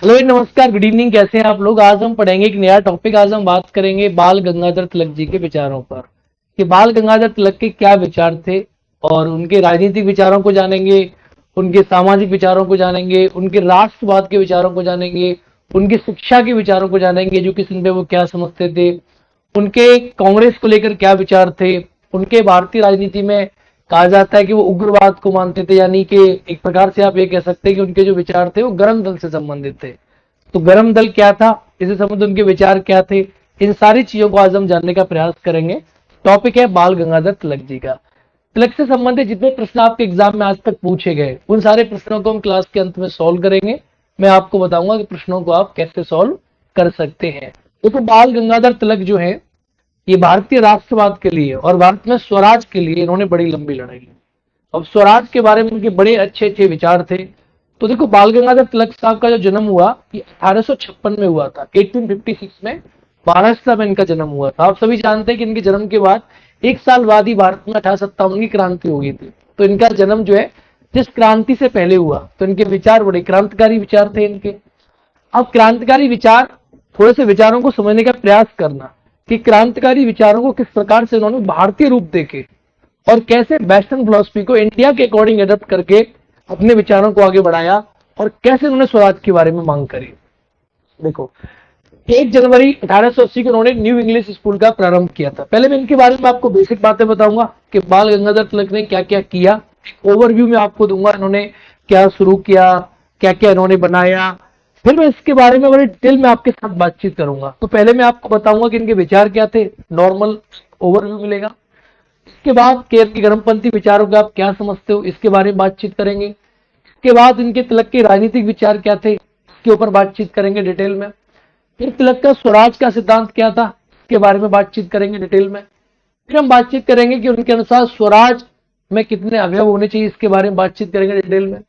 Hello नमस्कार, good evening. कैसे हैं आप लोग? आज हम पढ़ेंगे एक नया टॉपिक। आज हम बात करेंगे बाल गंगाधर तिलक जी के विचारों पर कि बाल गंगाधर तिलक के क्या विचार थे, और उनके राजनीतिक विचारों को जानेंगे, उनके सामाजिक विचारों को जानेंगे, उनके राष्ट्रवाद के विचारों को जानेंगे, उनके शिक्षा के विचारों को जानेंगे, एजुकेशन पे वो क्या समझते थे, उनके कांग्रेस को लेकर क्या विचार थे, उनके भारतीय राजनीति में कहा जाता है कि वो उग्रवाद को मानते थे, यानी कि एक प्रकार से आप ये कह सकते हैं कि उनके जो विचार थे वो गर्म दल से संबंधित थे। तो गर्म दल क्या था, इससे संबंधित उनके विचार क्या थे, इन सारी चीजों को आज हम जानने का प्रयास करेंगे। टॉपिक है बाल गंगाधर तिलक जी का। तिलक से संबंधित जितने प्रश्न आपके एग्जाम में आज तक पूछे गए, उन सारे प्रश्नों को हम क्लास के अंत में सॉल्व करेंगे। मैं आपको बताऊंगा कि प्रश्नों को आप कैसे सॉल्व कर सकते हैं। देखो, बाल गंगाधर तिलक जो है, ये भारतीय राष्ट्रवाद के लिए और भारत में स्वराज के लिए इन्होंने बड़ी लंबी लड़ाई लड़ी। अब स्वराज के बारे में उनके बड़े अच्छे अच्छे विचार थे। तो देखो, बाल गंगाधर तिलक साहब का जो जन्म हुआ ये 1856 में हुआ था। 1856 में महाराष्ट्र में इनका जन्म हुआ था। आप सभी जानते हैं कि इनके जन्म के बाद एक साल बाद ही भारत में 1857 की क्रांति हो गई थी। तो इनका जन्म जो है जिस क्रांति से पहले हुआ, तो इनके विचार बड़े क्रांतिकारी विचार थे इनके। अब क्रांतिकारी विचार, थोड़े से विचारों को समझने का प्रयास करना कि क्रांतिकारी विचारों को किस प्रकार से उन्होंने भारतीय रूप देके और कैसे वेस्टर्न फिलोसफी को इंडिया के अकॉर्डिंग एडप्ट करके अपने विचारों को आगे बढ़ाया, और कैसे उन्होंने स्वराज के बारे में मांग करी। देखो, 1 जनवरी 1880 को उन्होंने न्यू इंग्लिश स्कूल का प्रारंभ किया था। पहले मैं इनके बारे में आपको बेसिक बातें बताऊंगा कि बाल गंगाधर तिलक ने क्या क्या किया। ओवरव्यू में आपको दूंगा इन्होंने क्या शुरू किया, क्या क्या इन्होंने बनाया। फिर मैं इसके बारे में बड़े डिटेल में आपके साथ बातचीत करूंगा। तो पहले मैं आपको बताऊंगा कि इनके विचार क्या थे, नॉर्मल ओवरव्यू मिलेगा। इसके बाद केयर की गर्मपंथी विचारों का आप क्या समझते हो, इसके बारे में बातचीत करेंगे। इसके बाद इनके तिलक के राजनीतिक विचार क्या थे, इसके ऊपर बातचीत करेंगे डिटेल में। फिर तिलक का स्वराज का सिद्धांत क्या था, इसके बारे में बातचीत करेंगे डिटेल में। फिर हम बातचीत करेंगे कि उनके अनुसार स्वराज में कितने अवयव होने चाहिए, इसके बारे में बातचीत करेंगे डिटेल में।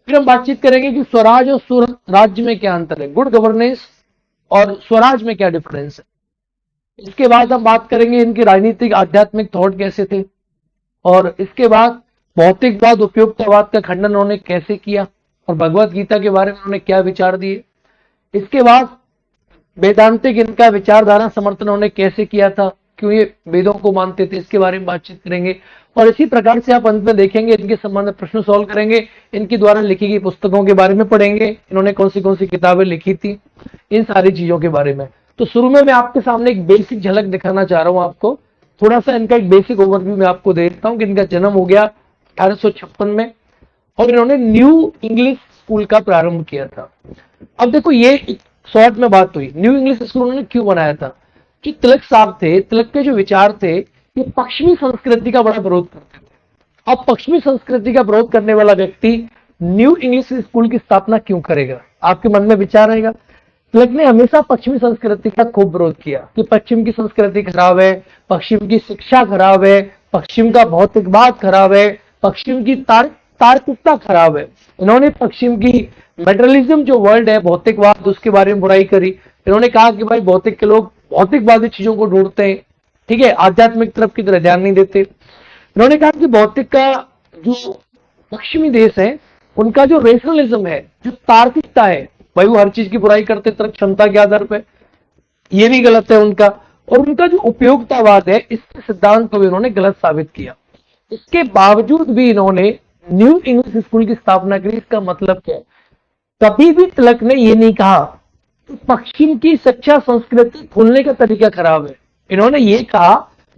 फिर हम बातचीत करेंगे कि स्वराज और स्वराज्य में क्या अंतर है, गुड गवर्नेंस और स्वराज में क्या डिफरेंस है। इसके बाद हम बात करेंगे इनके राजनीतिक आध्यात्मिक थॉट कैसे थे, और इसके बाद भौतिकवाद उपयोगितावाद का खंडन उन्होंने कैसे किया, और भगवत गीता के बारे में उन्होंने क्या विचार दिए। इसके बाद वेदांतिक इनका विचारधारा समर्थन उन्होंने कैसे किया था, क्यों ये वेदों को मानते थे, इसके बारे में बातचीत करेंगे। और इसी प्रकार से आप अंत में देखेंगे इनके संबंध में प्रश्न सॉल्व करेंगे। इनके द्वारा लिखी गई पुस्तकों के बारे में पढ़ेंगे, इन्होंने कौन सी किताबें लिखी थी, इन सारी चीजों के बारे में। तो शुरू में मैं आपके सामने एक बेसिक झलक दिखाना चाह रहा हूं आपको। थोड़ा सा इनका एक बेसिक ओवरव्यू मैं आपको दे देता हूं कि इनका जन्म हो गया 1856 में, और इन्होंने न्यू इंग्लिश स्कूल का प्रारंभ किया था। अब देखो, ये शॉर्ट में बात हुई न्यू इंग्लिश स्कूल उन्होंने क्यों बनाया था। कि तिलक साहब थे, तिलक के जो विचार थे, ये पश्चिमी संस्कृति का बड़ा विरोध करते थे। अब पश्चिमी संस्कृति का विरोध करने वाला व्यक्ति न्यू इंग्लिश स्कूल की स्थापना क्यों करेगा, आपके मन में विचार आएगा। तिलक ने हमेशा पश्चिमी संस्कृति का खूब विरोध किया कि पश्चिम की संस्कृति खराब है, पश्चिम की शिक्षा खराब है, पश्चिम का भौतिकवाद खराब है, पश्चिम की तार्किकता खराब है। इन्होंने पश्चिम की मेटेरियलिज्म जो वर्ल्ड है, भौतिकवाद, उसके बारे में बुराई करी। इन्होंने कहा कि भाई भौतिक के लोग भौतिकवादी चीजों को ढूंढते हैं, ठीक है, आध्यात्मिक तरफ की तरह ध्यान नहीं देते। इन्होंने कहा कि भौतिक का जो पश्चिमी देश है, उनका जो रेशनलिज्म है, जो तार्किकता है, भाई वो हर चीज की बुराई करते तरफ क्षमता के आधार पर, ये भी गलत है उनका। और उनका जो उपयोगितावाद है, इस सिद्धांत को भी उन्होंने गलत साबित किया। इसके बावजूद भी इन्होंने न्यू इंग्लिश स्कूल की स्थापना करी। इसका मतलब क्या है, कभी भी तिलक ने ये नहीं कहा कि पश्चिम की शिक्षा संस्कृति खोलने का तरीका खराब है। इन्होंने ये कहा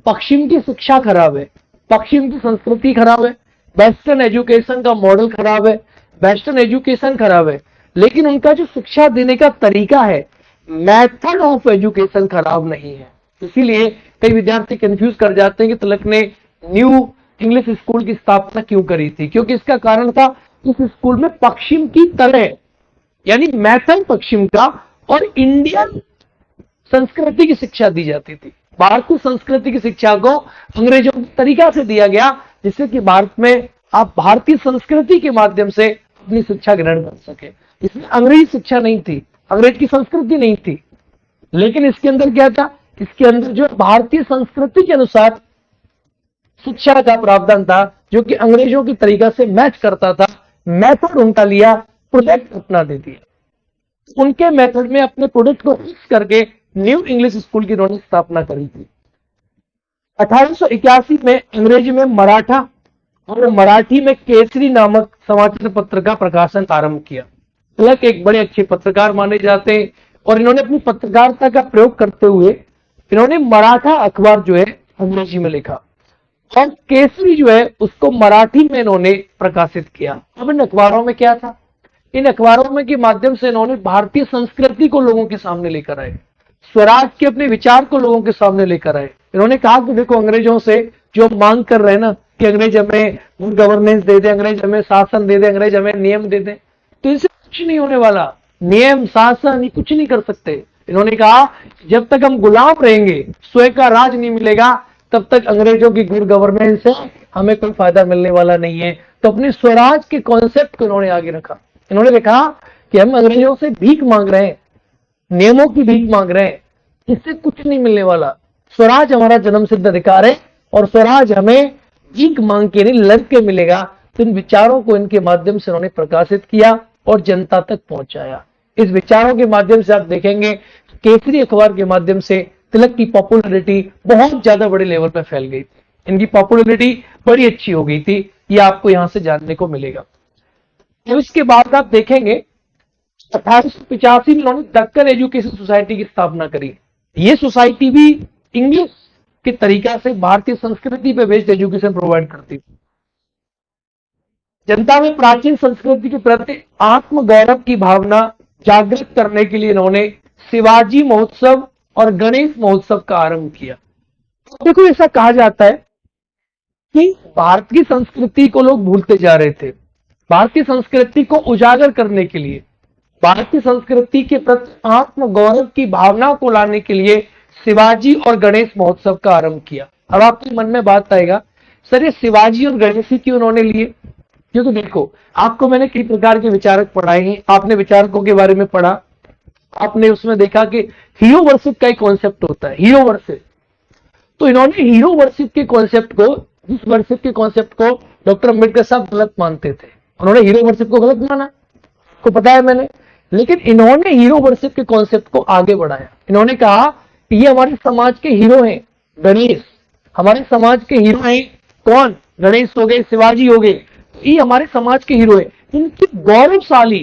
पश्चिम की शिक्षा खराब है, पश्चिम की संस्कृति खराब है, वेस्टर्न एजुकेशन का मॉडल खराब है, वेस्टर्न एजुकेशन खराब है, लेकिन उनका जो शिक्षा देने का तरीका है, मेथड ऑफ एजुकेशन खराब नहीं है। इसीलिए कई विद्यार्थी कंफ्यूज कर जाते हैं कि तिलक ने न्यू इंग्लिश स्कूल की स्थापना क्यों करी थी, क्योंकि इसका कारण था इस स्कूल में पश्चिम की तरह, यानी मैथन पश्चिम का और इंडियन संस्कृति की शिक्षा दी जाती थी। भारतीय संस्कृति की शिक्षा को अंग्रेजों के तरीका से दिया गया, जिससे कि भारत में आप भारतीय संस्कृति के माध्यम से अपनी शिक्षा ग्रहण कर सके। इसमें अंग्रेजी शिक्षा नहीं थी, अंग्रेज की संस्कृति नहीं थी, लेकिन इसके अंदर क्या था, इसके अंदर जो भारतीय संस्कृति के अनुसार शिक्षा का प्रावधान था, जो कि अंग्रेजों की तरीका से मैच करता था। मेथड उनका लिया, प्रोजेक्ट अपना दे दिया। उनके मेथड में अपने प्रोडक्ट को फिक्स करके न्यू इंग्लिश स्कूल की इन्होंने स्थापना करी थी। 1881 में अंग्रेजी में मराठा और मराठी में केसरी नामक समाचार पत्र का प्रकाशन आरंभ किया। तिलक एक बड़े अच्छे पत्रकार माने जाते हैं और इन्होंने अपनी पत्रकारिता का प्रयोग करते हुए इन्होंने मराठा अखबार जो है अंग्रेजी में लिखा और केसरी जो है उसको मराठी में इन्होंने प्रकाशित किया। अब इन अखबारों में क्या था, इन अखबारों में के माध्यम से इन्होंने भारतीय संस्कृति को लोगों के सामने लेकर आए, स्वराज के अपने विचार को लोगों के सामने लेकर आए। इन्होंने कहा कि देखो अंग्रेजों से जो मांग कर रहे हैं ना कि अंग्रेज हमें गवर्नेंस दे दे, अंग्रेज हमें शासन दे दे, अंग्रेज हमें नियम दे दे, तो इनसे कुछ नहीं होने वाला। नियम शासन कुछ नहीं कर सकते। इन्होंने कहा जब तक हम गुलाम रहेंगे, स्वयं का राज नहीं मिलेगा, तब तक अंग्रेजों की गुड गवर्नेंस से हमें कोई फायदा मिलने वाला नहीं है। तो अपने स्वराज के कॉन्सेप्ट को इन्होंने आगे रखा। इन्होंने देखा कि हम अंग्रेजों से भीख मांग रहे हैं, नियमों की भीख मांग रहे हैं, इससे कुछ नहीं मिलने वाला। स्वराज हमारा जन्म सिद्ध अधिकार है और स्वराज हमें भीख मांग के नहीं लड़ के मिलेगा। तो इन विचारों को इनके माध्यम से उन्होंने प्रकाशित किया और जनता तक पहुंचाया। इस विचारों के माध्यम से आप देखेंगे केसरी अखबार के माध्यम से तिलक की पॉपुलैरिटी बहुत ज्यादा बड़े लेवल पर फैल गई थी। इनकी पॉपुलैरिटी बड़ी अच्छी हो गई थी, ये आपको यहां से जानने को मिलेगा। तो इसके बाद आप देखेंगे 1885 में इन्होंने दक्कन एजुकेशन सोसाइटी की स्थापना करी। ये सोसाइटी भी इंग्लिश के तरीका से भारतीय संस्कृति पे बेस्ड एजुकेशन प्रोवाइड करती थी। जनता में प्राचीन संस्कृति के प्रति आत्मगौरव की भावना जागृत करने के लिए इन्होंने शिवाजी महोत्सव और गणेश महोत्सव का आरंभ किया। देखो ऐसा कहा जाता है कि भारत की संस्कृति को लोग भूलते जा रहे थे। भारतीय संस्कृति को उजागर करने के लिए, भारतीय संस्कृति के प्रति आत्मगौरव की भावना को लाने के लिए शिवाजी और गणेश महोत्सव का आरंभ किया। अब आपके मन में बात आएगा, सर ये शिवाजी और गणेश ही क्यों उन्होंने लिए? क्योंकि देखो आपको मैंने कई प्रकार के विचारक पढ़ाए हैं, आपने विचारकों के बारे में पढ़ा, आपने उसमें देखा कि हीरो वर्शिप का एक कॉन्सेप्ट होता है, हीरो वर्शिप। तो इन्होंने हीरो वर्शिप के कॉन्सेप्ट को, जिस वर्शिप के कॉन्सेप्ट को डॉक्टर अंबेडकर साहब गलत मानते थे, उन्होंने हीरो वर्शिप को गलत माना, को पता है मैंने, लेकिन इन्होंने हीरो वर्शिप के कॉन्सेप्ट को आगे बढ़ाया। इन्होंने कहा कि ये हमारे समाज के हीरो हैं, गणेश हमारे समाज के हीरो हैं। कौन? गणेश हो गए, शिवाजी हो गए, ये हमारे समाज के हीरो है। इनकी गौरवशाली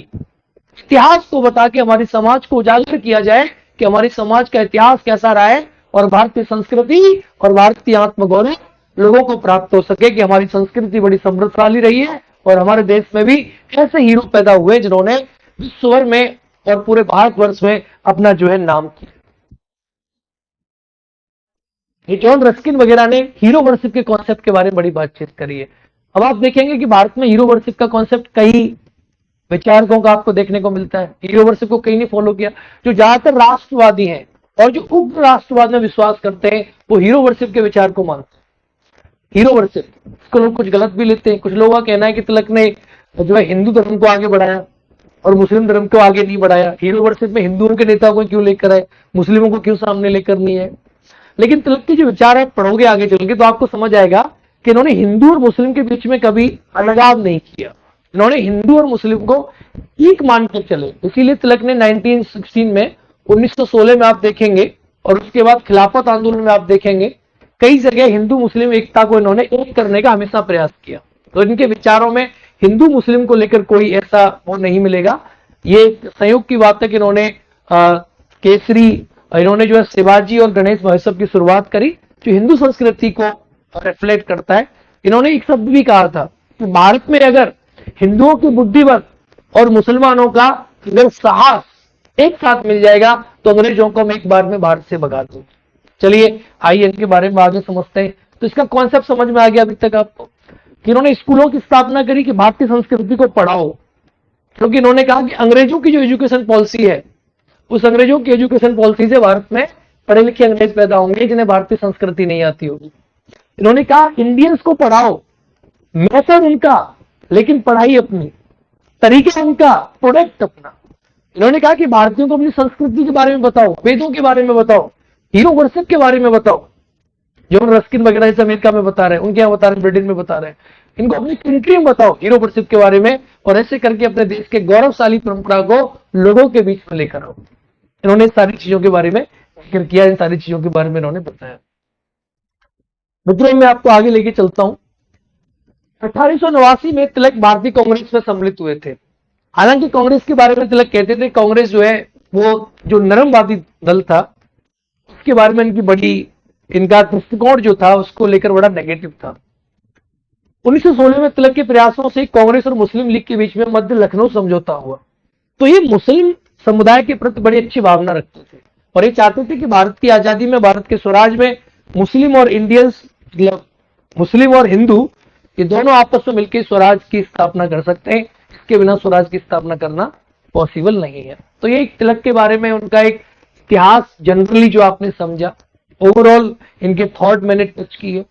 इतिहास को बता के हमारे समाज को उजागर किया जाए कि हमारे समाज का इतिहास कैसा रहा है और भारतीय संस्कृति और भारतीय आत्मगौरव लोगों को प्राप्त हो सके कि हमारी संस्कृति बड़ी समृद्धशाली रही है और हमारे देश में भी ऐसे हीरो पैदा हुए जिन्होंने विश्व भर में और पूरे भारतवर्ष में अपना जो है नाम किया। ये जॉन रस्किन वगैरह ने हीरो वर्शिप के कॉन्सेप्ट के बारे में बड़ी बातचीत करी है। अब आप देखेंगे कि भारत में हीरो वर्शिप का कॉन्सेप्ट कई विचारकों का आपको देखने को मिलता है। हीरो वर्शिप को कई ने फॉलो किया। जो ज्यादातर राष्ट्रवादी हैं और जो उग्र राष्ट्रवाद में विश्वास करते हैं वो हीरो वर्शिप के विचार को मानते हैं। हीरो वर्शिप इसको लोग कुछ गलत भी लेते हैं। कुछ लोगों का कहना है कि तिलक ने जो है हिंदू धर्म को आगे बढ़ाया और मुस्लिम धर्म को आगे नहीं बढ़ाया। हीरो वर्शिप में हिंदुओं के नेता को क्यों लेकर आए, मुस्लिमों को क्यों सामने लेकर नहीं है। लेकिन तिलक के जो विचार आप पढ़ोगे आगे चल के तो आपको समझ आएगा कि इन्होंने हिंदू और मुस्लिम के बीच में कभी अलगाव नहीं किया। इन्होंने हिंदू और मुस्लिम को एक मानकर चले। इसीलिए तिलक ने 1916 में 1916 में आप देखेंगे और उसके बाद खिलाफत आंदोलन में आप देखेंगे कई जगह हिंदू मुस्लिम एकता को इन्होंने एक करने का हमेशा प्रयास किया। तो इनके विचारों में हिंदू मुस्लिम को लेकर कोई ऐसा वो नहीं मिलेगा। ये संयोग की बात है कि इन्होंने केसरी, इन्होंने जो है शिवाजी और गणेश महोत्सव की शुरुआत करी जो हिंदू संस्कृति को रिफ्लेक्ट करता है। इन्होंने एक शब्द भी कहा था कि भारत में अगर हिंदुओं की बुद्धिबल और मुसलमानों का अगर साहस एक साथ मिल जाएगा तो अंग्रेजों को हम एक बार में भारत से भगा दूं। चलिए आइए इनके बारे में आगे समझते हैं। तो इसका कॉन्सेप्ट समझ में आ गया अभी तक आपको कि इन्होंने स्कूलों की स्थापना करी कि भारतीय संस्कृति को पढ़ाओ, क्योंकि इन्होंने कहा कि अंग्रेजों की जो एजुकेशन पॉलिसी है उस अंग्रेजों की एजुकेशन पॉलिसी से भारत में पढ़े लिखे अंग्रेज पैदा होंगे जिन्हें भारतीय संस्कृति नहीं आती होगी। इन्होंने कहा इंडियंस को पढ़ाओ, मेथड उनका लेकिन पढ़ाई अपनी, तरीका उनका, प्रोडक्ट अपना। इन्होंने कहा कि भारतीयों को अपनी संस्कृति के बारे में बताओ, वेदों के बारे में बताओ, हीरो वर्शिप के बारे में बताओ। जो रस्किन वगैरह जैसे अमेरिका में बता रहे हैं, उनके यहाँ बता रहे हैं, ब्रिटेन में बता रहे हैं। इनको अपनी कंट्री में बताओ हीरोशिप के बारे में, और ऐसे करके अपने देश के गौरवशाली परंपरा को लोगों के बीच में लेकर आओ। इन्होंने सारी चीजों के बारे में जिक्र किया, इन सारी चीजों के बारे में इन्होंने बताया। मित्रों, मैं आपको आगे लेके चलता हूं। 1889 में तिलक भारतीय कांग्रेस में सम्मिलित हुए थे। हालांकि कांग्रेस के बारे में तिलक कहते थे कांग्रेस जो है वो जो नरमवादी दल था उसके बारे में इनका दृष्टिकोण जो था उसको लेकर बड़ा नेगेटिव था। 1916 में तिलक के प्रयासों से कांग्रेस और मुस्लिम लीग के बीच में मध्य लखनऊ समझौता हुआ। तो ये मुस्लिम समुदाय के प्रति बड़ी अच्छी भावना रखते थे और ये चाहते थे कि भारत की आजादी में, भारत के स्वराज में मुस्लिम और इंडियंस, मतलब मुस्लिम और हिंदू, ये दोनों आपस में मिलकर स्वराज की स्थापना कर सकते हैं। इसके बिना स्वराज की स्थापना करना पॉसिबल नहीं है। तो ये तिलक के बारे में उनका एक इतिहास जनरली जो आपने समझा, ओवरऑल इनके थॉट मैंने टच किए।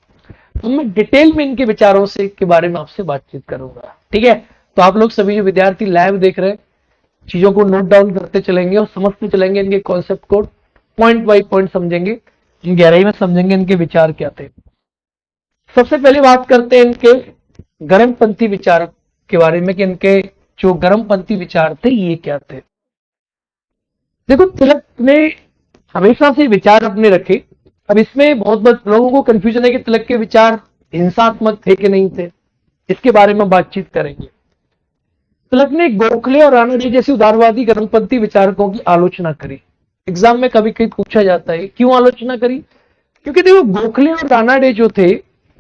तो मैं डिटेल में इनके विचारों से के बारे में आपसे बातचीत करूंगा। ठीक है, तो आप लोग सभी जो विद्यार्थी लाइव देख रहे हैं चीजों को नोट डाउन करते चलेंगे और समझते चलेंगे, इनके कॉन्सेप्ट को पॉइंट बाय पॉइंट समझेंगे, गहराई में समझेंगे इनके विचार क्या थे। सबसे पहले बात करते हैं इनके गर्मपंथी विचार के बारे में कि इनके जो गर्मपंथी विचार थे ये क्या थे। देखो, तिलक ने हमेशा से विचार अपने रखे। अब इसमें बहुत लोगों को कंफ्यूजन है कि तिलक के विचार हिंसात्मक थे कि नहीं थे, इसके बारे में बातचीत करेंगे। तिलक ने गोखले और रानाडे जैसे उदारवादी गर्मपंथी विचारकों की आलोचना करी। एग्जाम में कभी कभी पूछा जाता है क्यों आलोचना करी, क्योंकि देखो गोखले और रानाडे जो थे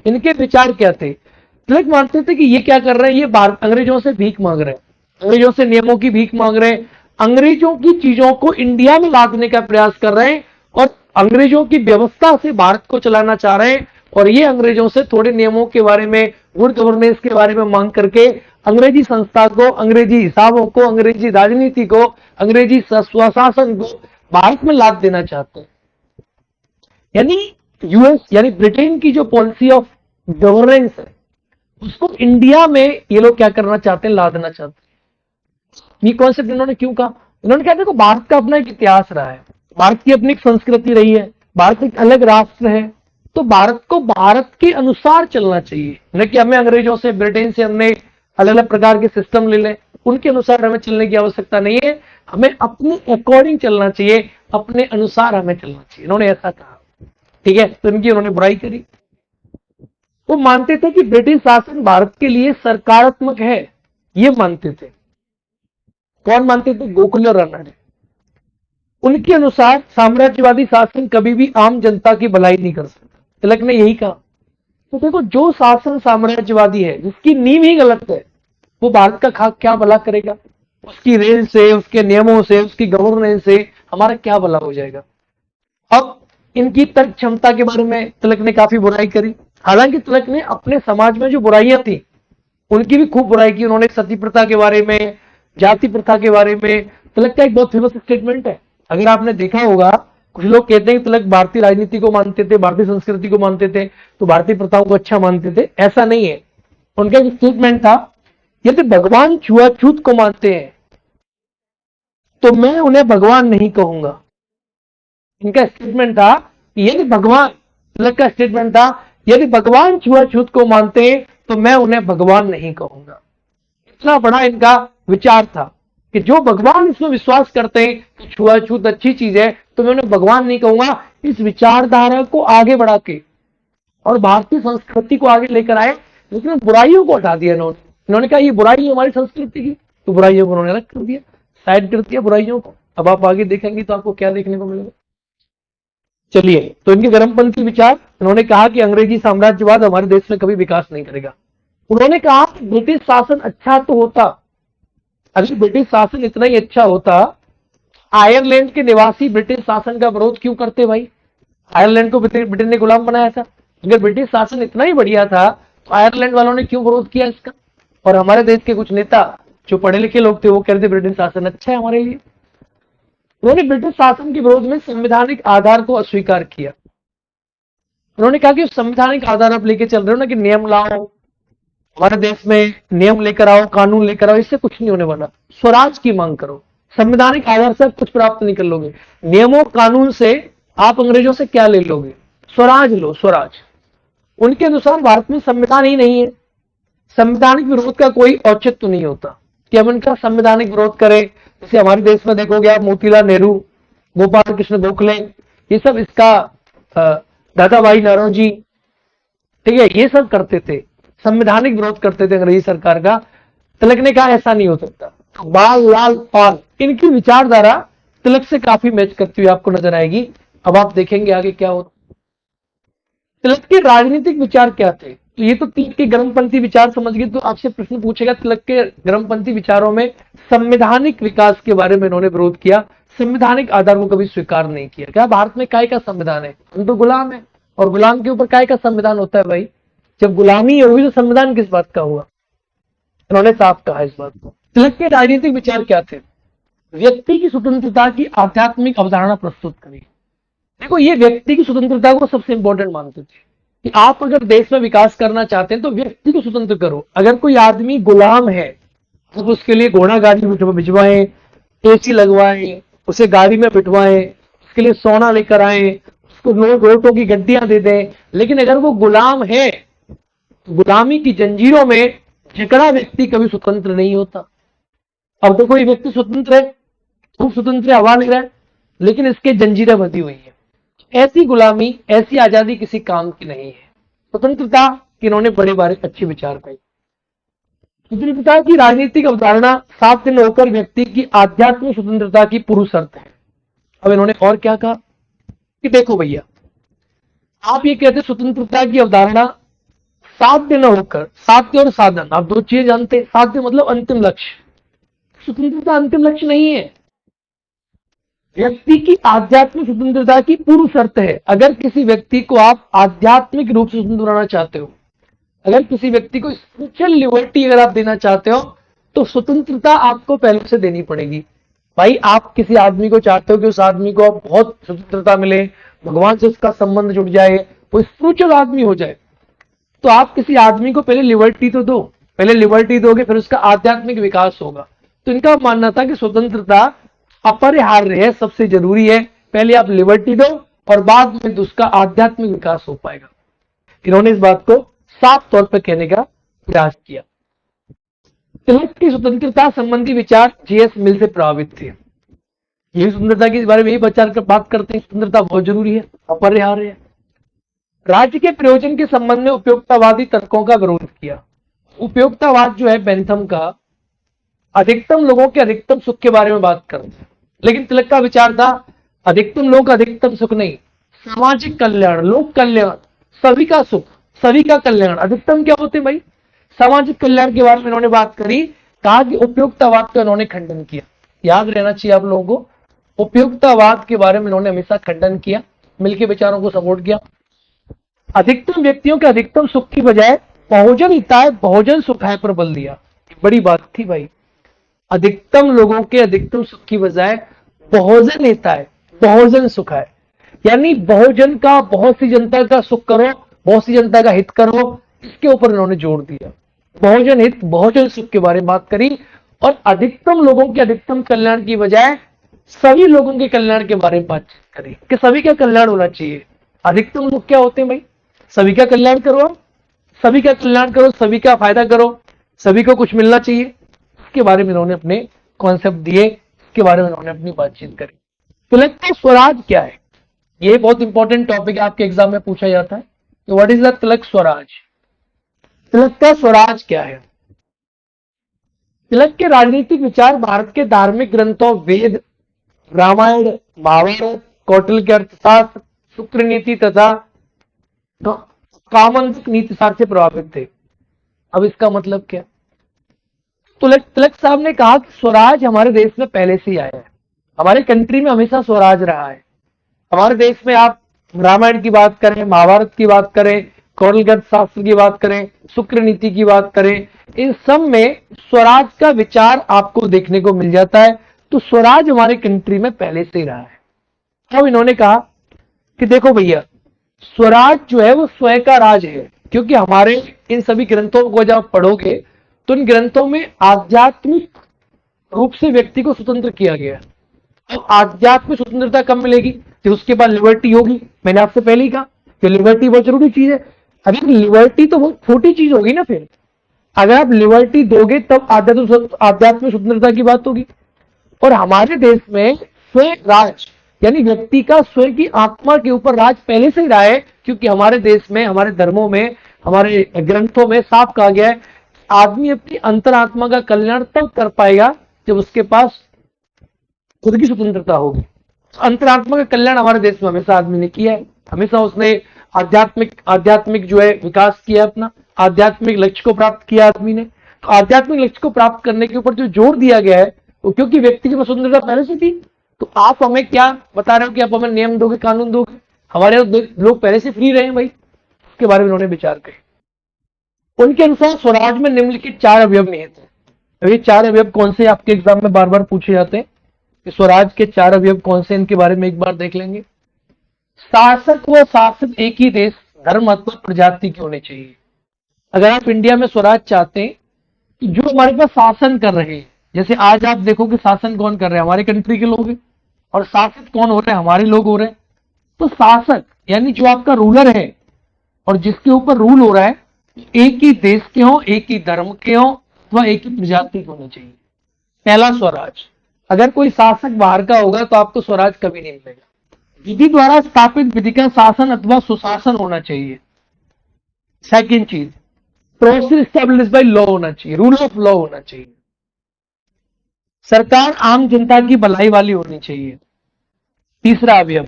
इनके विचार क्या थे। तिलक मानते थे कि ये क्या कर रहे हैं, ये अंग्रेजों से भीख मांग रहे हैं, अंग्रेजों से नियमों की भीख मांग रहे हैं, अंग्रेजों की चीजों को इंडिया में लादने का प्रयास कर रहे हैं और अंग्रेजों की व्यवस्था से भारत को चलाना चाह रहे हैं। और ये अंग्रेजों से थोड़े नियमों के बारे में, गुड गवर्नेंस के बारे में मांग करके अंग्रेजी संस्था को, अंग्रेजी हिसाबों को, अंग्रेजी राजनीति को, अंग्रेजी स्वशासन को भारत में लाद देना चाहते हैं। यानी यूएस यानी ब्रिटेन की जो पॉलिसी ऑफ गवर्नेंस है उसको इंडिया में ये लोग क्या करना चाहते हैं, लादना चाहते हैं। ये कॉन्सेप्ट इन्होंने क्यों कहा? इन्होंने कहा देखो भारत का अपना एक इतिहास रहा है, भारत की अपनी एक संस्कृति रही है, भारत एक अलग राष्ट्र है, तो भारत को भारत के अनुसार चलना चाहिए, न कि हमें अंग्रेजों से, ब्रिटेन से हमने अलग अलग प्रकार के सिस्टम ले लें, उनके अनुसार हमें चलने की आवश्यकता नहीं है, हमें अपने अकॉर्डिंग चलना चाहिए, अपने अनुसार हमें चलना चाहिए। इन्होंने ऐसा कहा। ठीक है, तो इनकी उन्होंने बुराई करी। वो मानते थे कि ब्रिटिश शासन भारत के लिए सरकारात्मक है, ये मानते थे। कौन मानते थे? गोखले और रानाडे। उनके अनुसार साम्राज्यवादी शासन कभी भी आम जनता की भलाई नहीं कर सकता। तिलक ने यही कहा। तो देखो, जो शासन साम्राज्यवादी है, जिसकी नींव ही गलत है, वो भारत का क्या भला करेगा? उसकी रेल से, उसके नियमों से, उसकी गवर्नेंस से हमारा क्या भला हो जाएगा? अब इनकी तर्क क्षमता के बारे में तिलक ने काफी बुराई करी। हालांकि तिलक ने अपने समाज में जो बुराइयां थी उनकी भी खूब बुराई की। उन्होंने सती प्रथा के बारे में, जाति प्रथा के बारे में, तिलक का एक बहुत फेमस स्टेटमेंट है, अगर आपने देखा होगा, कुछ लोग कहते हैं कि तिलक भारतीय राजनीति को मानते थे, भारतीय संस्कृति को मानते थे, तो भारतीय प्रथाओं को अच्छा मानते थे। ऐसा नहीं है। उनका एक स्टेटमेंट था, यदि भगवान छुआछूत को मानते हैं तो मैं उन्हें भगवान नहीं कहूंगा। इनका स्टेटमेंट था, यदि भगवान, तिलक का स्टेटमेंट था, यदि भगवान छुआछूत को मानते हैं तो मैं उन्हें भगवान नहीं कहूंगा। इतना बड़ा इनका विचार था कि जो भगवान इसमें विश्वास करते हैं कि छुआछूत अच्छी चीज है तो मैं उन्हें भगवान नहीं कहूंगा। इस विचारधारा को आगे बढ़ा के और भारतीय संस्कृति को आगे लेकर आए, लेकिन बुराइयों को हटा दिया इन्होंने कहा ये बुराई है हमारी संस्कृति की, तो बुराइयों को उन्होंने अलग कर दिया, साइड कर दिया बुराइयों को। अब आप आगे देखेंगे तो आपको क्या देखने को मिलेगा। चलिए, तो इनके गर्मपंथी विचार, इन्होंने कहा कि अंग्रेजी साम्राज्यवाद हमारे देश में कभी विकास नहीं करेगा। उन्होंने कहा ब्रिटिश शासन अच्छा तो होता, अगर ब्रिटिश शासन इतना ही अच्छा होता, आयरलैंड के निवासी ब्रिटिश शासन का विरोध क्यों करते भाई? आयरलैंड को ब्रिटेन ने गुलाम बनाया था। अगर ब्रिटिश शासन इतना ही बढ़िया था तो आयरलैंड वालों ने क्यों विरोध किया इसका? और हमारे देश के कुछ नेता जो पढ़े लिखे लोग थे वो कहते थे ब्रिटिश शासन अच्छा है हमारे लिए। उन्होंने ब्रिटिश शासन के विरोध में संवैधानिक आधार को अस्वीकार किया। उन्होंने कहा कि संवैधानिक आधार आप लेके चल रहे हो ना कि नियम लाओ, हमारे देश में नियम लेकर आओ, कानून लेकर आओ, इससे कुछ नहीं होने वाला। स्वराज की मांग करो, संवैधानिक आधार से कुछ प्राप्त नहीं कर लोगे। नियमों कानून से आप अंग्रेजों से क्या ले लोगे? स्वराज लो, स्वराज। उनके अनुसार भारत में संविधान ही नहीं है, संवैधानिक विरोध का कोई औचित्य नहीं होता कि हम इनका संवैधानिक विरोध करें। जैसे हमारे देश में देखोगे आप, मोतीलाल नेहरू, गोपाल कृष्ण गोखले, ये सब इसका दादा भाई नौरोजी, ठीक है, ये सब करते थे, संवैधानिक विरोध करते थे अंग्रेजी सरकार का। तिलक ने कहा ऐसा नहीं हो सकता। बाल लाल पाल, इनकी विचारधारा तिलक से काफी मैच करती हुई आपको नजर आएगी। अब आप देखेंगे आगे क्या हो। तिलक के राजनीतिक विचार क्या थे? तो ये तो तिलक के गर्मपंथी विचार समझ गए। तो आपसे प्रश्न पूछेगा तिलक के गर्मपंथी विचारों में संवैधानिक विकास के बारे में इन्होंने विरोध किया, संवैधानिक आधार को कभी स्वीकार नहीं किया। क्या भारत में काय का संविधान है? हम तो गुलाम है, और गुलाम के ऊपर काय का संविधान होता है भाई? जब गुलामी होगी तो संविधान किस बात का हुआ? इन्होंने साफ कहा इस बात को। तिलक के राजनीतिक विचार क्या थे? व्यक्ति की स्वतंत्रता की आध्यात्मिक अवधारणा प्रस्तुत करी। देखो, ये व्यक्ति की स्वतंत्रता को सबसे इंपॉर्टेंट मानते थे कि आप अगर देश में विकास करना चाहते हैं तो व्यक्ति को स्वतंत्र करो। अगर कोई आदमी गुलाम है तो उसके लिए घोड़ा गाड़ी भिजवाएं, एसी लगवाएं, उसे गाड़ी में बिठवाएं, उसके लिए सोना लेकर आए, उसको नोटों की गड्डियां दे दें। लेकिन अगर वो गुलाम है, गुलामी की जंजीरों में जकड़ा व्यक्ति कभी स्वतंत्र नहीं होता। अब तो कोई व्यक्ति स्वतंत्र है, खूब स्वतंत्र हवा ले रहा है, लेकिन इसके जंजीरें बंधी हुई है। ऐसी गुलामी, ऐसी आजादी किसी काम की नहीं है। स्वतंत्रता के इन्होंने बड़े बड़े अच्छे विचार कहे। स्वतंत्रता की राजनीतिक अवधारणा साफ दिन होकर व्यक्ति की आध्यात्मिक स्वतंत्रता की पूर्व शर्त है। अब इन्होंने और क्या कहा कि देखो भैया, आप ये कहते स्वतंत्रता की अवधारणा साध्य न होकर, साध्य और साधन, आप दो चीजें जानते हैं। साध्य मतलब अंतिम लक्ष्य, स्वतंत्रता अंतिम लक्ष्य नहीं है, व्यक्ति की आध्यात्मिक स्वतंत्रता की पूर्व शर्त है। अगर किसी व्यक्ति को आप आध्यात्मिक रूप से स्वतंत्र बनाना चाहते हो, अगर किसी व्यक्ति को स्पिरिचुअल लिबर्टी अगर आप देना चाहते हो, तो स्वतंत्रता आपको पहले से देनी पड़ेगी। भाई, आप किसी आदमी को चाहते हो कि उस आदमी को बहुत स्वतंत्रता मिले, भगवान से उसका संबंध जुड़ जाए, वो स्पिरिचुअल आदमी हो जाए, तो आप किसी आदमी को पहले लिबर्टी तो दो। पहले लिबर्टी दोगे, फिर उसका आध्यात्मिक विकास होगा। तो इनका मानना था कि स्वतंत्रता अपरिहार्य है, सबसे जरूरी है। पहले आप लिबर्टी दो और बाद में उसका आध्यात्मिक विकास हो पाएगा। इन्होंने इस बात को साफ तौर पर कहने का प्रयास किया। तिलक की स्वतंत्रता संबंधी विचार जीएस मिल से प्रभावित थे। यही स्वतंत्रता के बारे में यही बात करते हैं, स्वतंत्रता बहुत जरूरी है, अपरिहार्य है। राज्य के प्रयोजन के संबंध में उपयोगितावादी तर्कों का विरोध किया। उपयोगितावाद जो है बेंथम का, अधिकतम लोगों के अधिकतम सुख के बारे में बात करते हैं, लेकिन तिलक का विचार था अधिकतम लोग अधिकतम सुख नहीं, सामाजिक कल्याण, लोक कल्याण, सभी का सुख, सभी का कल्याण। अधिकतम क्या होते भाई? सामाजिक कल्याण के बारे में इन्होंने बात करी। कहा कि उपयोगितावाद का इन्होंने खंडन किया। याद रहना चाहिए आप लोगों को, उपयोगितावाद के बारे में इन्होंने हमेशा खंडन किया, मिलके विचारों को सपोर्ट किया। अधिकतम व्यक्तियों के अधिकतम सुख की बजाय बहुजन हिताय बहुजन सुखाय पर बल दिया। बड़ी बात थी भाई, अधिकतम लोगों के अधिकतम सुख की बजाय बहुजन हिताय बहुजन सुखाय, यानी बहुजन का, बहुत सी जनता का सुख करो, बहुत सी जनता का हित करो, इसके ऊपर इन्होंने जोर दिया। बहुजन हित बहुजन सुख के बारे में बात करी, और अधिकतम लोगों के अधिकतम कल्याण की बजाय सभी लोगों के कल्याण के बारे में बातचीत करी कि सभी का कल्याण होना चाहिए। अधिकतम लोग क्या होते हैं भाई? सभी का कल्याण करो, सभी का कल्याण करो, सभी का फायदा करो, सभी को कुछ मिलना चाहिए। इसके बारे में इन्होंने अपने कॉन्सेप्ट दिए, इसके बारे में इन्होंने अपनी बातचीत करी। तिलक का स्वराज क्या है? ये बहुत इंपॉर्टेंट टॉपिक है, आपके एग्जाम में पूछा जाता है। तो व्हाट इज द तिलक स्वराज? तिलक का स्वराज क्या है? तिलक के राजनीतिक विचार भारत के धार्मिक ग्रंथों वेद, रामायण, महाभारत, कौटिल्य के अर्थशास्त्र, शुक्र नीति तथा कामंतक नीति शास्त्र से प्रभावित थे। अब इसका मतलब क्या? तिलक साहब ने कहा कि स्वराज हमारे देश में पहले से ही आया है, हमारे कंट्री में हमेशा स्वराज रहा है। हमारे देश में आप रामायण की बात करें, महाभारत की बात करें, कौटिल्य शास्त्र की बात करें, शुक्र नीति की बात करें, इन सब में स्वराज का विचार आपको देखने को मिल जाता है। तो स्वराज हमारे कंट्री में पहले से ही रहा है। अब इन्होंने कहा कि देखो भैया, स्वराज जो है वो स्वयं का राज है, क्योंकि हमारे इन सभी ग्रंथों को जब पढ़ोगे तो इन ग्रंथों में आध्यात्मिक रूप से व्यक्ति को स्वतंत्र किया गया है। अब आध्यात्मिक स्वतंत्रता कब मिलेगी? जब उसके बाद लिबर्टी होगी। मैंने आपसे पहले ही कहा कि लिबर्टी बहुत जरूरी चीज है। अभी लिबर्टी तो बहुत छोटी चीज होगी ना, फिर अगर आप लिबर्टी दोगे तब आध्यात्मिक स्वतंत्रता की बात होगी। और हमारे देश में स्वयं राज यानी व्यक्ति का स्वयं की आत्मा के ऊपर राज पहले से ही रहा है, क्योंकि हमारे देश में, हमारे धर्मों में, हमारे ग्रंथों में साफ कहा गया है आदमी अपनी अंतरात्मा का कल्याण तब कर पाएगा जब उसके पास खुद की स्वतंत्रता होगी। अंतरात्मा का कल्याण हमारे देश में हमेशा आदमी ने किया है, हमेशा उसने आध्यात्मिक जो है विकास किया, अपना आध्यात्मिक लक्ष्य को प्राप्त किया आदमी ने। तो आध्यात्मिक लक्ष्य को प्राप्त करने के ऊपर जो जोर दिया गया है वो क्योंकि व्यक्ति की स्वतंत्रता पहले से थी। तो आप हमें क्या बता रहे हो कि आप हमें नियम दोगे, कानून दोगे? हमारे लोग पहले से फ्री रहे हैं भाई, उसके बारे में उन्होंने विचार किया। उनके अनुसार स्वराज में निम्नलिखित 4 अवयव निहित है। ये 4 अवयव कौन से आपके एग्जाम में बार बार पूछे जाते हैं, स्वराज के 4 अवयव कौन से, इनके बारे में एक बार देख लेंगे। शासक व शासित एक ही देश, धर्म अथवा प्रजाति की होनी चाहिए। अगर आप इंडिया में स्वराज चाहते हैं तो जो हमारे पास शासन कर रहे हैं, जैसे आज आप देखो कि शासन कौन कर रहे हैं, हमारे कंट्री के लोग हैं, और शासित कौन हो रहे हैं, हमारे लोग हो रहे हैं। तो शासक यानी जो आपका रूलर है और जिसके ऊपर रूल हो रहा है, एक ही देश के हो, एक ही धर्म के हो, अथवा एक ही प्रजाति के होने चाहिए। पहला स्वराज। अगर कोई शासक बाहर का होगा तो आपको स्वराज कभी नहीं मिलेगा। विधि द्वारा स्थापित विधि का शासन अथवा सुशासन होना चाहिए। सेकंड चीज, प्रोसेस स्टेब्लिश बाय लॉ होना चाहिए, रूल ऑफ लॉ होना चाहिए। सरकार आम जनता की भलाई वाली होनी चाहिए। तीसरा अवयव,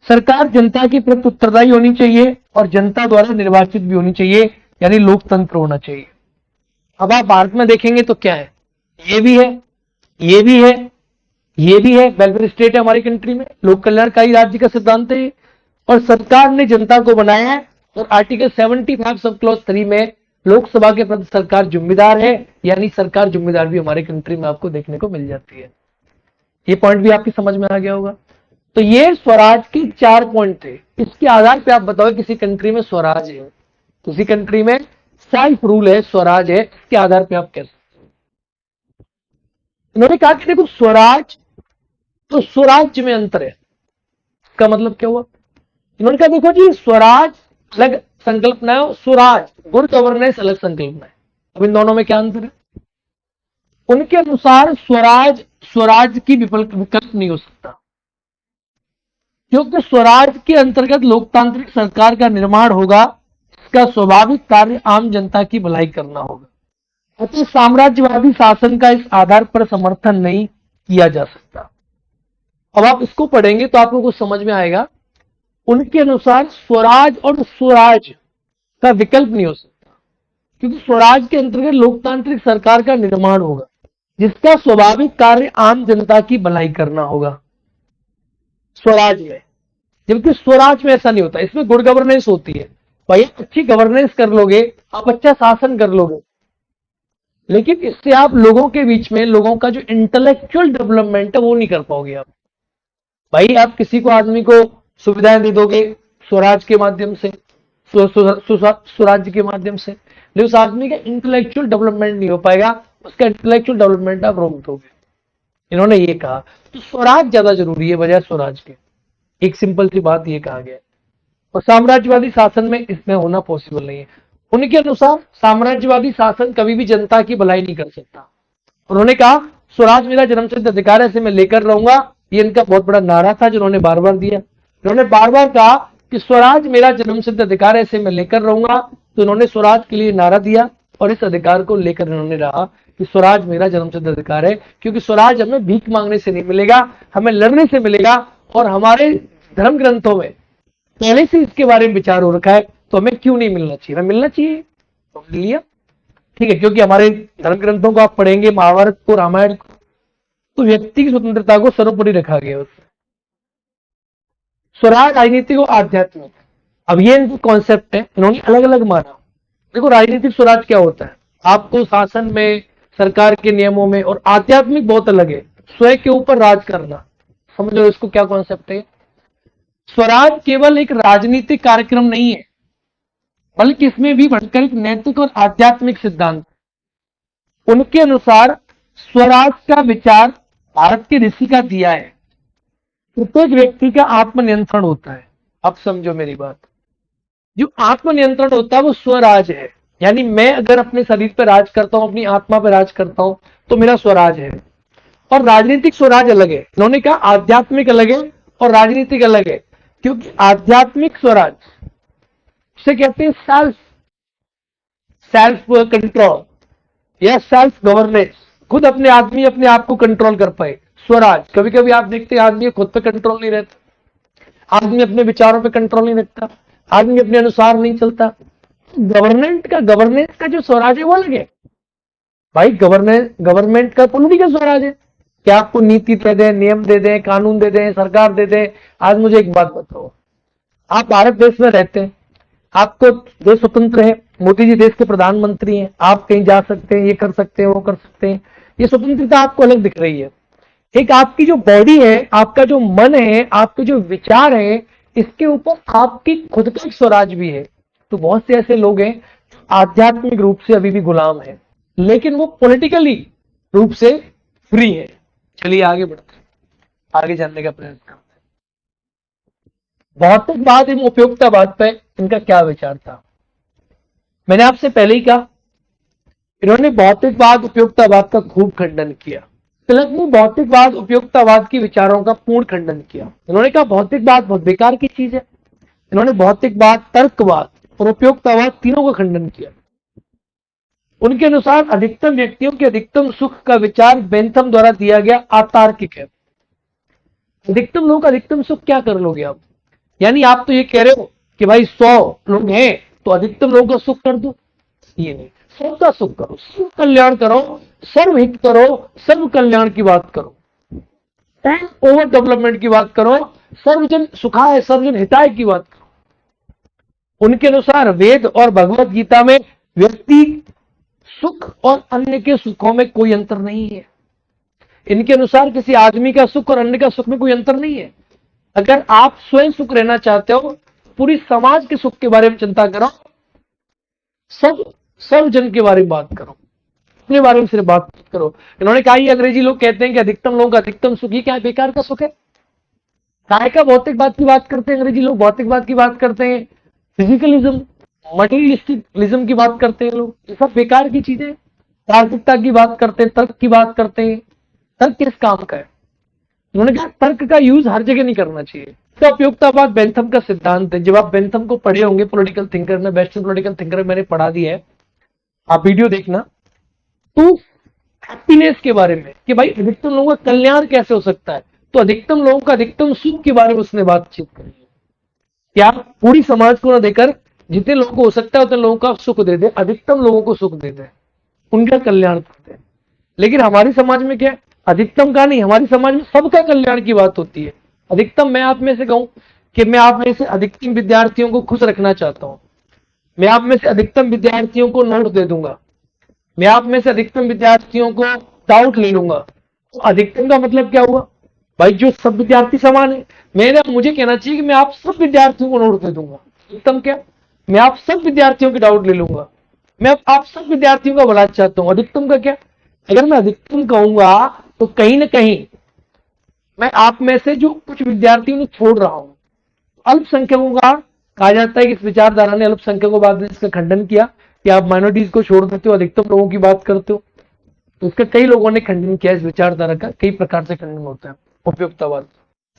सरकार जनता के प्रति उत्तरदायी होनी चाहिए और जनता द्वारा निर्वाचित भी होनी चाहिए, यानी लोकतंत्र होना चाहिए। अब आप भारत में देखेंगे तो क्या है, ये भी है, ये भी है, ये भी है। वेलफेयर स्टेट है हमारी कंट्री में, लोक कल्याणकारी राज्य का सिद्धांत है, और सरकार ने जनता को बनाया है। और आर्टिकल 75 सब क्लॉज 3 में लोकसभा के प्रति सरकार जिम्मेदार है, यानी सरकार जिम्मेदार भी हमारे कंट्री में आपको देखने को मिल जाती है। ये पॉइंट भी आपकी समझ में आ गया होगा। तो ये स्वराज के 4 पॉइंट थे। इसके आधार पे आप बताओ किसी कंट्री में स्वराज है, किसी कंट्री में सेल्फ रूल है, स्वराज है, इसके आधार पे आप कह सकते हो। इन्होंने कहा कि देखो स्वराज तो स्वराज्य में अंतर है। इसका मतलब क्या हुआ? इन्होंने कहा देखो जी, स्वराज अलग संकल्पना है, स्वराज गुड गवर्नेंस अलग संकल्पना है। अब इन दोनों में क्या अंतर है? उनके अनुसार स्वराज की विकल्प नहीं हो सकता, क्योंकि स्वराज के अंतर्गत लोकतांत्रिक सरकार का निर्माण होगा, इसका स्वाभाविक कार्य आम जनता की भलाई करना होगा। अतः साम्राज्यवादी शासन का इस आधार पर समर्थन नहीं किया जा सकता। अब आप इसको पढ़ेंगे तो आपको कुछ समझ में आएगा। उनके अनुसार स्वराज और स्वराज का विकल्प नहीं हो सकता, क्योंकि स्वराज के अंतर्गत लोकतांत्रिक सरकार का निर्माण होगा, जिसका स्वाभाविक कार्य आम जनता की भलाई करना होगा स्वराज में। जबकि स्वराज में ऐसा नहीं होता, इसमें गुड गवर्नेंस होती है। भाई अच्छी गवर्नेंस कर लोगे, आप अच्छा शासन कर लोगे, लेकिन इससे आप लोगों के बीच में लोगों का जो इंटेलेक्चुअल डेवलपमेंट है वो नहीं कर पाओगे आप। भाई आप किसी को, आदमी को सुविधाएं दे दोगे स्वराज के माध्यम से, स्वराज्य के माध्यम से, लेकिन उस आदमी का इंटेलेक्चुअल डेवलपमेंट नहीं हो पाएगा, उसका इंटेलेक्चुअल डेवलपमेंट आप रोक दोगे। इन्होंने ये कहा तो स्वराज ज्यादा जरूरी है बजाय स्वराज के। एक सिंपल सी बात ये कहा गया। और साम्राज्यवादी शासन में इसमें होना पॉसिबल नहीं है। उनके अनुसार साम्राज्यवादी शासन कभी भी जनता की भलाई नहीं कर सकता। उन्होंने कहा स्वराज मेरा जन्मसिद्ध अधिकार है, इसे मैं लेकर रहूंगा। ये इनका बहुत बड़ा नारा था जो उन्होंने बार बार दिया। इन्होंने बार बार कहा कि स्वराज मेरा जन्मसिद्ध अधिकार है, इसे मैं लेकर रहूंगा। तो इन्होंने स्वराज के लिए नारा दिया और इस अधिकार को लेकर इन्होंने रहा कि स्वराज मेरा जन्मसिद्ध अधिकार है, क्योंकि स्वराज हमें भीख मांगने से नहीं मिलेगा, हमें लड़ने से मिलेगा। और हमारे धर्म ग्रंथों में पहले से इसके बारे में विचार हो रखा है, तो हमें क्यों नहीं मिलना चाहिए? हमें मिलना चाहिए, तो लिया, ठीक है। क्योंकि हमारे धर्म ग्रंथों को आप पढ़ेंगे, महाभारत को, रामायण को, तो व्यक्ति की स्वतंत्रता को सर्वोपरि रखा गया उसमें। स्वराज राजनीतिक और आध्यात्मिक, अब ये इनके कॉन्सेप्ट है, इन्होंने अलग अलग माना। देखो राजनीतिक स्वराज क्या होता है, आपको शासन में, सरकार के नियमों में, और आध्यात्मिक बहुत अलग है, स्वयं के ऊपर राज करना। समझो इसको क्या कॉन्सेप्ट है। स्वराज केवल एक राजनीतिक कार्यक्रम नहीं है, बल्कि इसमें भी बढ़कर एक नैतिक और आध्यात्मिक सिद्धांत। उनके अनुसार स्वराज का विचार भारत के ऋषि का दिया है। प्रत्येक व्यक्ति का आत्मनियंत्रण होता है। अब समझो मेरी बात, जो आत्मनियंत्रण होता है वो स्वराज है। यानी मैं अगर अपने शरीर पर राज करता हूं, अपनी आत्मा पर राज करता हूं, तो मेरा स्वराज है। और राजनीतिक स्वराज अलग है। इन्होंने कहा आध्यात्मिक अलग है और राजनीतिक अलग है, क्योंकि आध्यात्मिक स्वराज से कहते हैं सेल्फ सेल्फ कंट्रोल या सेल्फ गवर्नेंस, खुद अपने आदमी अपने आप को कंट्रोल कर पाए। स्वराज, कभी कभी आप देखते हैं आदमी खुद पे कंट्रोल नहीं रहता, आदमी अपने विचारों पे कंट्रोल नहीं रखता, आदमी अपने अनुसार नहीं चलता। गवर्नेंस का जो स्वराज है वो अलग है भाई। गवर्नमेंट का पॉलिटिकल स्वराज है कि आपको नीति दे दें, नियम दे दें, कानून दे दें, सरकार दे दें। आज मुझे एक बात बताओ, आप भारत देश में रहते हैं, आपको देश स्वतंत्र है, मोदी जी देश के प्रधानमंत्री हैं, आप कहीं जा सकते हैं, ये कर सकते हैं, वो कर सकते हैं, ये स्वतंत्रता आपको अलग दिख रही है। एक आपकी जो बॉडी है, आपका जो मन है, आपके जो विचार है, इसके ऊपर आपकी खुद का एक स्वराज भी है। तो बहुत से ऐसे लोग हैं आध्यात्मिक रूप से अभी भी गुलाम है, लेकिन वो पॉलिटिकली रूप से फ्री है। चलिए आगे बढ़ते हैं, आगे जानने का प्रयास करते हैं। भौतिकवाद एवं उपयोगितावाद पर इनका क्या विचार था। मैंने आपसे पहले ही कहा, इन्होंने भौतिकवाद उपयोगितावाद का खूब खंडन किया। तिलक ने भौतिकवाद उपयोगितावाद के विचारों का पूर्ण खंडन किया। इन्होंने कहा भौतिकवाद बहुत बेकार की चीज है। इन्होंने भौतिकवाद, तर्कवाद और उपयोगितावाद तीनों का खंडन किया। उनके अनुसार अधिकतम व्यक्तियों के अधिकतम सुख का विचार बेंथम द्वारा दिया गया अतार्किक है। अधिकतम लोग अधिकतम सुख क्या कर लोगे आप? यानी आप तो ये कह रहे हो कि भाई 100 लोग हैं तो अधिकतम लोगों का सुख कर दो, ये नहीं। सबका सुख करो, सब कल्याण करो, सर्वहित करो, सर्व कल्याण की बात करो, ओवर डेवलपमेंट की बात करो, सर्वजन सुखाय सर्वजन हिताय की बात करो। उनके अनुसार वेद और भगवत गीता में व्यक्ति सुख और अन्य के सुखों में कोई अंतर नहीं है। इनके अनुसार किसी आदमी का सुख और अन्य का सुख में कोई अंतर नहीं है। अगर आप स्वयं सुख रहना चाहते हो, पूरी समाज के सुख के बारे में चिंता करो, सब जन के बारे में बात करो, अपने बारे में सिर्फ बात करो। इन्होंने कहा ये अंग्रेजी लोग कहते हैं कि अधिकतम लोगों का अधिकतम सुख, ये क्या है? बेकार का सुख है। काय का भौतिकवाद की बात करते हैं अंग्रेजी लोग, भौतिकवाद की बात करते हैं, फिजिकलिज्म, मटेरियलिस्टिकलिज्म की बात करते हैं लोग, ये सब बेकार की चीजें। तार्किकता की बात करते हैं, तर्क की बात करते हैं, तर्क किस काम का है? उन्होंने कहा तर्क का यूज हर जगह नहीं करना चाहिए। तो उपयोगितावाद बेंथम का सिद्धांत है। जब आप बेंथम को पढ़े होंगे पॉलिटिकल थिंकर में, वेस्टर्न पॉलिटिकल थिंकर मैंने पढ़ा दिया है, आप वीडियो देखना। तो हैप्पीनेस के बारे में कि भाई अधिकतम लोगों का कल्याण कैसे हो सकता है, तो अधिकतम लोगों का अधिकतम सुख के बारे में उसने बातचीत करी है कि आप पूरी समाज को ना देकर जितने लोगों को हो सकता है उतने लोगों का सुख दे दे, अधिकतम लोगों को सुख दे दे, उनका कल्याण करते हैं। लेकिन हमारी समाज में क्या है? अधिकतम का नहीं, हमारी समाज में सबका कल्याण की बात होती है। अधिकतम मैं आप में से कहूं कि मैं आप में से अधिकतम विद्यार्थियों को खुश रखना चाहता हूं, मैं आप में से अधिकतम विद्यार्थियों को नोट दे दूंगा, मैं आप में से अधिकतम विद्यार्थियों को डाउट ले लूंगा। तो अधिकतम का मतलब क्या हुआ भाई? जो सब विद्यार्थी समान है। मुझे कहना चाहिए कि मैं आप सब विद्यार्थियों को नोट दे दूंगा। अधिकतम क्या? मैं आप सब विद्यार्थियों के डाउट ले लूंगा, मैं आप सब विद्यार्थियों का भला चाहता हूं। अधिकतम का क्या? अगर मैं अधिकतम कहूंगा तो कहीं ना कहीं मैं आप में से जो कुछ विद्यार्थियों को छोड़ रहा हूं। अल्पसंख्यकों का कहा जाता है कि इस विचारधारा ने अल्पसंख्यकों बाद में इसका खंडन किया कि आप माइनॉरिटीज को छोड़ देते हो, अधिकतम लोगों की बात करते हो। तो इसका कई लोगों ने खंडन किया। इस विचारधारा का कई प्रकार से खंडन होता है। उपयोगितावाद,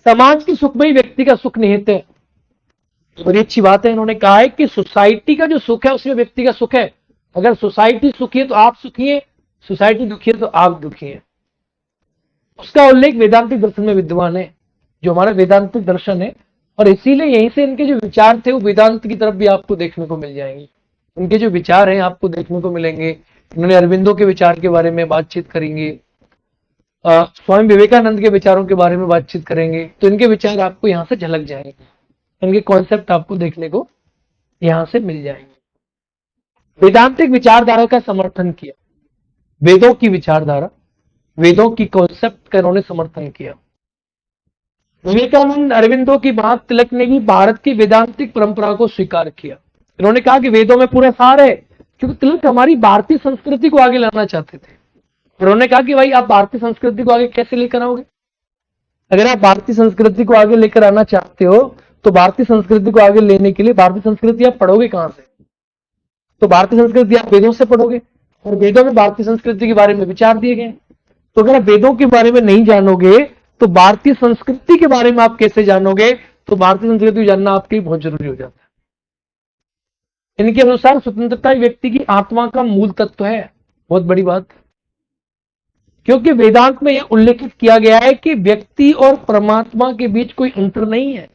समाज के सुख में ही व्यक्ति का सुख निहित है। बड़ी अच्छी बात है। इन्होंने कहा है कि सोसाइटी का जो सुख है उसमें व्यक्ति का सुख है। अगर सोसाइटी सुखी है तो आप सुखी है, सोसाइटी दुखी है तो आप दुखी है। उसका उल्लेख वेदांतिक दर्शन में विद्यमान है, जो हमारा वेदांतिक दर्शन है। और इसीलिए यहीं से इनके जो विचार थे वो वेदांत की तरफ भी आपको देखने को मिल जाएंगे। इनके जो विचार हैं आपको देखने को मिलेंगे। इन्होंने अरविंदो के विचार के बारे में बातचीत करेंगे, स्वामी विवेकानंद के विचारों के बारे में बातचीत करेंगे। तो इनके विचार आपको यहाँ से झलक जाएंगे, इनके कॉन्सेप्ट आपको देखने को यहां से मिल जाएंगे। वेदांतिक विचारधारा का समर्थन किया, वेदों की विचारधारा, वेदों की कॉन्सेप्ट का इन्होंने समर्थन किया। विवेकानंद, अरविंदो की बात, तिलक ने भी भारत की वेदांतिक परंपरा को स्वीकार किया। इन्होंने कहा कि वेदों में पूरा सार है, क्योंकि तिलक हमारी भारतीय संस्कृति को आगे लाना चाहते थे। उन्होंने कहा कि भाई आप भारतीय संस्कृति को आगे कैसे लेकर आओगे? अगर आप भारतीय संस्कृति को आगे लेकर आना चाहते हो तो भारतीय संस्कृति को आगे लेने के लिए भारतीय संस्कृति आप पढ़ोगे कहां से? तो भारतीय संस्कृति आप वेदों से पढ़ोगे, और वेदों में भारतीय संस्कृति के बारे में विचार दिए गए। तो अगर आप वेदों के बारे में नहीं जानोगे तो भारतीय संस्कृति के बारे में आप कैसे जानोगे? तो भारतीय संस्कृति जानना आपके लिए बहुत जरूरी हो जाता है। इनके अनुसार स्वतंत्रता व्यक्ति की आत्मा का मूल तत्व है। बहुत बड़ी बात, क्योंकि वेदांत में यह उल्लेखित किया गया है कि व्यक्ति और परमात्मा के बीच कोई अंतर नहीं है।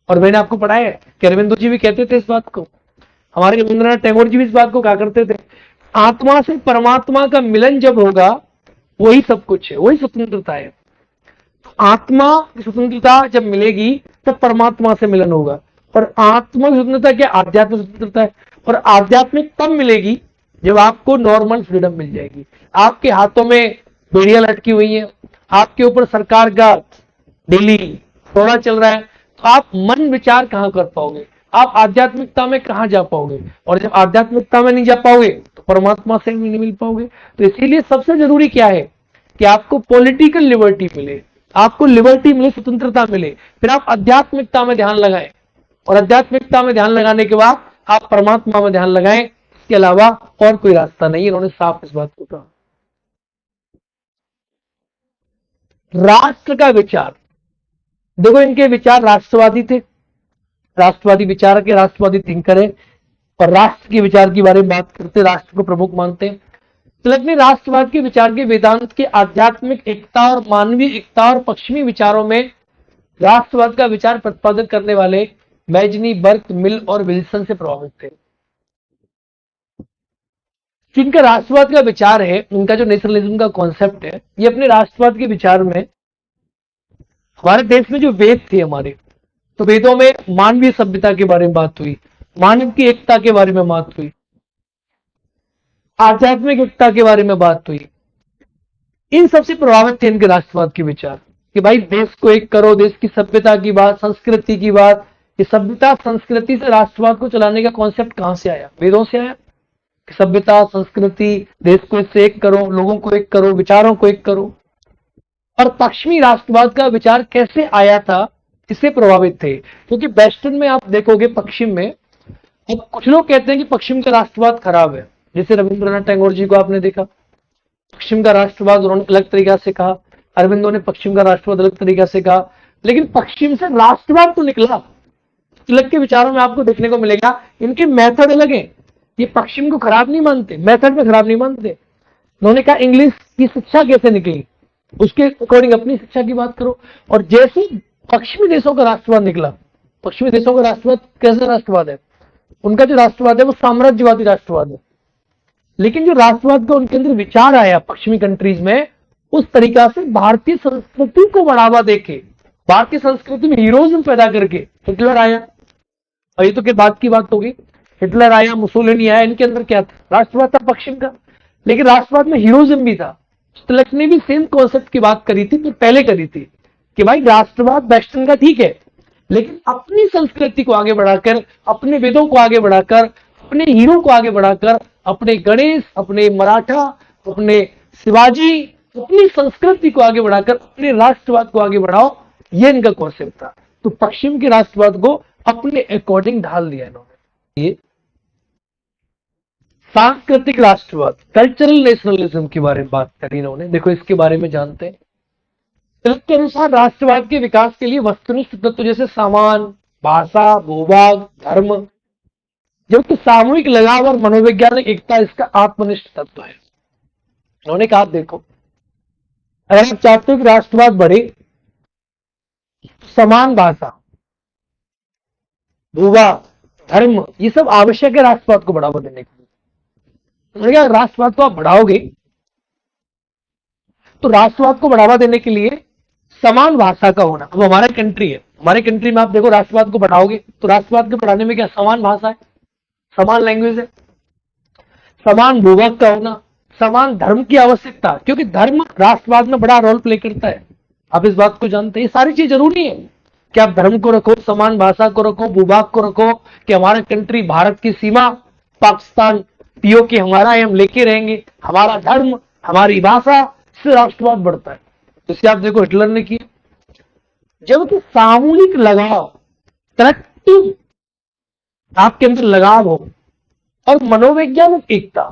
और मैंने आपको पढ़ाया है कि अरविंदो जी भी कहते थे इस बात को, हमारे रविंद्रनाथ टैगोर जी भी इस बात को कहा करते थे, आत्मा से परमात्मा का मिलन जब होगा वही सब कुछ है, वही स्वतंत्रता है। आत्मा की स्वतंत्रता जब मिलेगी तब परमात्मा से मिलन होगा। और आत्मा की स्वतंत्रता क्या? आध्यात्मिक स्वतंत्रता है। और आध्यात्मिक तब मिलेगी जब आपको नॉर्मल फ्रीडम मिल जाएगी। आपके हाथों में बेड़ियां लटकी हुई है, आपके ऊपर सरकार का डेली दौरा चल रहा है, तो आप मन विचार कहां कर पाओगे? आप आध्यात्मिकता में कहां जा पाओगे? और जब आध्यात्मिकता में नहीं जा पाओगे तो परमात्मा से भी नहीं मिल पाओगे। तो इसीलिए सबसे जरूरी क्या है कि आपको पॉलिटिकल लिबर्टी मिले, आपको लिबर्टी मिले, स्वतंत्रता मिले, फिर आप आध्यात्मिकता में ध्यान लगाएं, और आध्यात्मिकता में ध्यान लगाने के बाद आप परमात्मा में ध्यान लगाएं। इसके अलावा और कोई रास्ता नहीं। इन्होंने साफ इस बात को कहा। राष्ट्र का विचार, देखो इनके विचार राष्ट्रवादी थे, राष्ट्रवादी विचारक है, राष्ट्रवादी थिंकर है, और राष्ट्र के विचार के बारे में बात करते, राष्ट्र को प्रमुख मानते हैं। तिलक ने राष्ट्रवाद के विचार के वेदांत के आध्यात्मिक एकता और मानवीय एकता और पश्चिमी विचारों में राष्ट्रवाद का विचार प्रतिपादन करने वाले मैजनी, बर्क, मिल और विल्सन से प्रभावित थे। जिनका राष्ट्रवाद का विचार है, उनका जो नेशनलिज्म का कॉन्सेप्ट है, ये अपने राष्ट्रवाद के विचार में हमारे देश में जो वेद थे हमारे, तो वेदों में मानवीय सभ्यता के बारे में बात हुई, मानव की एकता के बारे में बात हुई, आध्यात्मिक एकता के बारे में बात हुई। इन सबसे प्रभावित थे इनके राष्ट्रवाद के विचार कि भाई देश को एक करो, देश की सभ्यता की बात, संस्कृति की बात। ये सभ्यता संस्कृति से राष्ट्रवाद को चलाने का कॉन्सेप्ट कहां से आया? वेदों से आया। सभ्यता, संस्कृति, देश को इससे एक करो, लोगों को एक करो, विचारों को एक करो। और पश्चिमी राष्ट्रवाद का विचार कैसे आया था, इससे प्रभावित थे। क्योंकि वेस्टर्न में आप देखोगे, पश्चिम में, अब कुछ लोग कहते हैं कि पश्चिम का राष्ट्रवाद खराब है, जैसे रविंद्रनाथ टैगोर जी को आपने देखा, पश्चिम का राष्ट्रवाद उन्होंने अलग तरीका से कहा, अरविंदो ने पश्चिम का राष्ट्रवाद अलग तरीका से कहा, लेकिन पश्चिम से राष्ट्रवाद तो निकला। तिलक के विचारों में आपको देखने को मिलेगा इनके मेथड अलग है। ये पश्चिम को खराब नहीं मानते, मेथड में खराब नहीं मानते। उन्होंने कहा इंग्लिश की शिक्षा कैसे निकली, उसके अकॉर्डिंग अपनी शिक्षा की बात करो। और जैसे पश्चिमी देशों का राष्ट्रवाद निकला, पश्चिमी देशों का राष्ट्रवाद कैसा राष्ट्रवाद है? उनका जो राष्ट्रवाद है वो साम्राज्यवादी राष्ट्रवाद है। लेकिन जो राष्ट्रवाद का उनके अंदर विचार आया पश्चिमी कंट्रीज में, उस तरीका से भारतीय संस्कृति को बढ़ावा देके, भारतीय संस्कृति में हीरोइज्म पैदा करके हिटलर आया। और ये तो के बाद की बात होगी, हिटलर आया, मुसोलिनी आया, इनके अंदर क्या था? राष्ट्रवाद था पश्चिम का, लेकिन राष्ट्रवाद में हीरोइज्म भी था। तिलक ने भी सेम कॉन्सेप्ट की बात करी थी, तो पहले करी थी कि भाई राष्ट्रवाद वेस्टर्न का ठीक है, लेकिन अपनी संस्कृति को आगे बढ़ाकर, अपने वेदों को आगे बढ़ाकर, अपने हीरो को आगे बढ़ाकर, अपने गणेश, अपने मराठा, अपने शिवाजी, अपनी संस्कृति को आगे बढ़ाकर अपने राष्ट्रवाद को आगे बढ़ाओ, ये इनका कॉन्सेप्ट था। तो पश्चिम के राष्ट्रवाद को अपने अकॉर्डिंग ढाल दिया इन्होंने। ये सांस्कृतिक राष्ट्रवाद, कल्चरल नेशनलिज्म के बारे में बात करी इन्होंने। देखो इसके बारे में जानते हैं। तिलक के अनुसार राष्ट्रवाद के विकास के लिए वस्तुनिष्ठ तत्व जैसे सामान, भाषा, भूभाग, धर्म, जबकि सामूहिक लगाव और मनोवैज्ञानिक एकता इसका आत्मनिष्ठ तत्व है। उन्होंने कहा देखो, अगर आप चाहते हो कि राष्ट्रवाद बढ़े, समान भाषा, भूभाग, धर्म, ये सब आवश्यक है राष्ट्रवाद को बढ़ावा देने के लिए। उन्होंने कहा राष्ट्रवाद को आप बढ़ाओगे तो राष्ट्रवाद को बढ़ावा देने के लिए समान भाषा का होना। अब हमारा कंट्री है, हमारे कंट्री में आप देखो राष्ट्रवाद को बढ़ाओगे तो राष्ट्रवाद को बढ़ाने में क्या? समान भाषा है, समान लैंग्वेज है, समान भूभाग का होना, समान धर्म की आवश्यकता, क्योंकि धर्म राष्ट्रवाद में बड़ा रोल प्ले करता है। आप इस बात को जानते हैं। ये सारी चीज जरूरी है कि आप धर्म को रखो, समान भाषा को रखो, भूभाग को रखो, कि हमारा कंट्री, भारत की सीमा पाकिस्तान पीओके हमारा है, हम लेके रहेंगे, हमारा धर्म, हमारी भाषा से राष्ट्रवाद बढ़ता है। इसे आप देखो हिटलर ने किया। जबकि सामूहिक लगाव, कलेक्टिव आपके अंदर लगाव हो, और मनोवैज्ञानिक एकता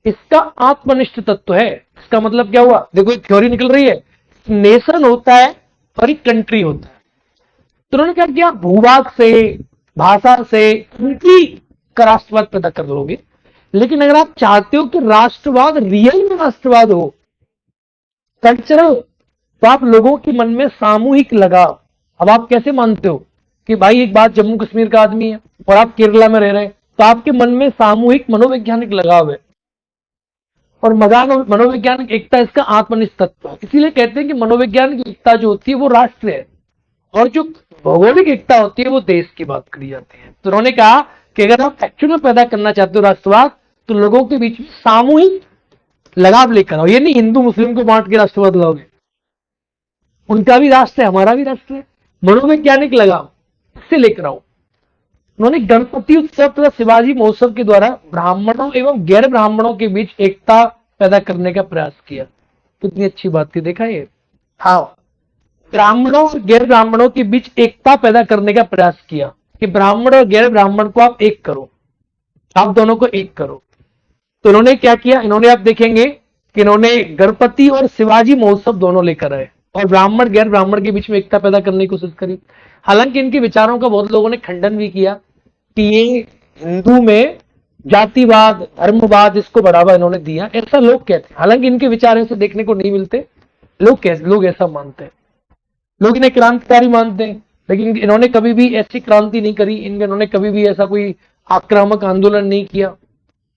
इसका आत्मनिष्ठ तत्व है। इसका मतलब क्या हुआ, देखो एक थ्योरी निकल रही है, नेशन होता है और एक कंट्री होता है। तो उन्होंने क्या किया, भूभाग से, भाषा से उनकी का राष्ट्रवाद पैदा कर लोगे। लेकिन अगर आप चाहते हो कि राष्ट्रवाद रियल में राष्ट्रवाद हो, कल्चरल, तो आप लोगों के मन में सामूहिक लगाव। अब आप कैसे मानते हो कि भाई एक बात जम्मू कश्मीर का आदमी है और आप केरला में रह रहे हैं, तो आपके मन में सामूहिक मनोवैज्ञानिक लगाव है। और मनोवैज्ञानिक एकता इसका आत्मनिष्ठ तत्व है। इसीलिए कहते हैं कि मनोवैज्ञानिक एकता जो होती है वो राष्ट्र है, और जो भौगोलिक एकता होती है वो देश की बात करी जाती है। तो उन्होंने कहा कि अगर आप एक्चुअल में पैदा करना चाहते हो राष्ट्रवाद, तो लोगों के बीच में सामूहिक लगाव लेकर आओ। ये नहीं हिंदू मुस्लिम को बांट के राष्ट्रवाद लाओगे, उनका भी राष्ट्र है हमारा भी राष्ट्र है, मनोवैज्ञानिक लगाव इससे लेकर आओ। उन्होंने गणपति उत्सव तथा शिवाजी महोत्सव के द्वारा ब्राह्मणों एवं गैर ब्राह्मणों के बीच एकता पैदा करने का प्रयास किया। कितनी अच्छी बात थी, देखा ये। हाँ, ब्राह्मणों और गैर ब्राह्मणों के बीच एकता पैदा करने का प्रयास किया कि ब्राह्मण और गैर ब्राह्मण को आप एक करो, आप दोनों को एक करो। तो इन्होंने क्या किया, इन्होंने आप देखेंगे कि इन्होंने गणपति और शिवाजी महोत्सव दोनों लेकर आए और ब्राह्मण गैर ब्राह्मण के बीच में एकता पैदा करने की कोशिश करी। हालांकि इनके विचारों का बहुत लोगों ने खंडन भी किया कि ये हिंदू में जातिवाद, धर्मवाद, इसको बढ़ावा इन्होंने दिया, ऐसा लोग कहते हैं। हालांकि इनके विचार ऐसे देखने को नहीं मिलते, लोग ऐसा मानते हैं, लोग इन्हें क्रांतिकारी मानते हैं। लेकिन इन्होंने कभी भी ऐसी क्रांति नहीं करी, इन्होंने कभी भी ऐसा कोई आक्रामक आंदोलन नहीं किया,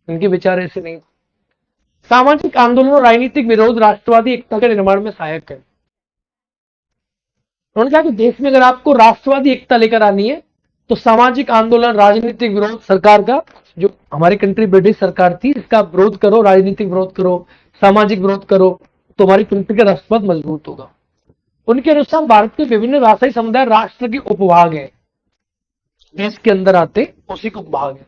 इनके विचार ऐसे नहीं। सामाजिक आंदोलन और राजनीतिक विरोध राष्ट्रवादी एकता के निर्माण में सहायक है। उन्होंने कहा कि देश में अगर आपको राष्ट्रवादी एकता लेकर आनी है तो सामाजिक आंदोलन, राजनीतिक विरोध, सरकार का, जो हमारी कंट्री ब्रिटिश सरकार थी, इसका विरोध करो, राजनीतिक विरोध करो, सामाजिक विरोध करो, तो हमारी कंट्री का राष्ट्रवाद मजबूत होगा। उनके अनुसार भारत के विभिन्न भाषाई समुदाय राष्ट्र के उपभाग है, देश के अंदर आते उसी को उपभाग है।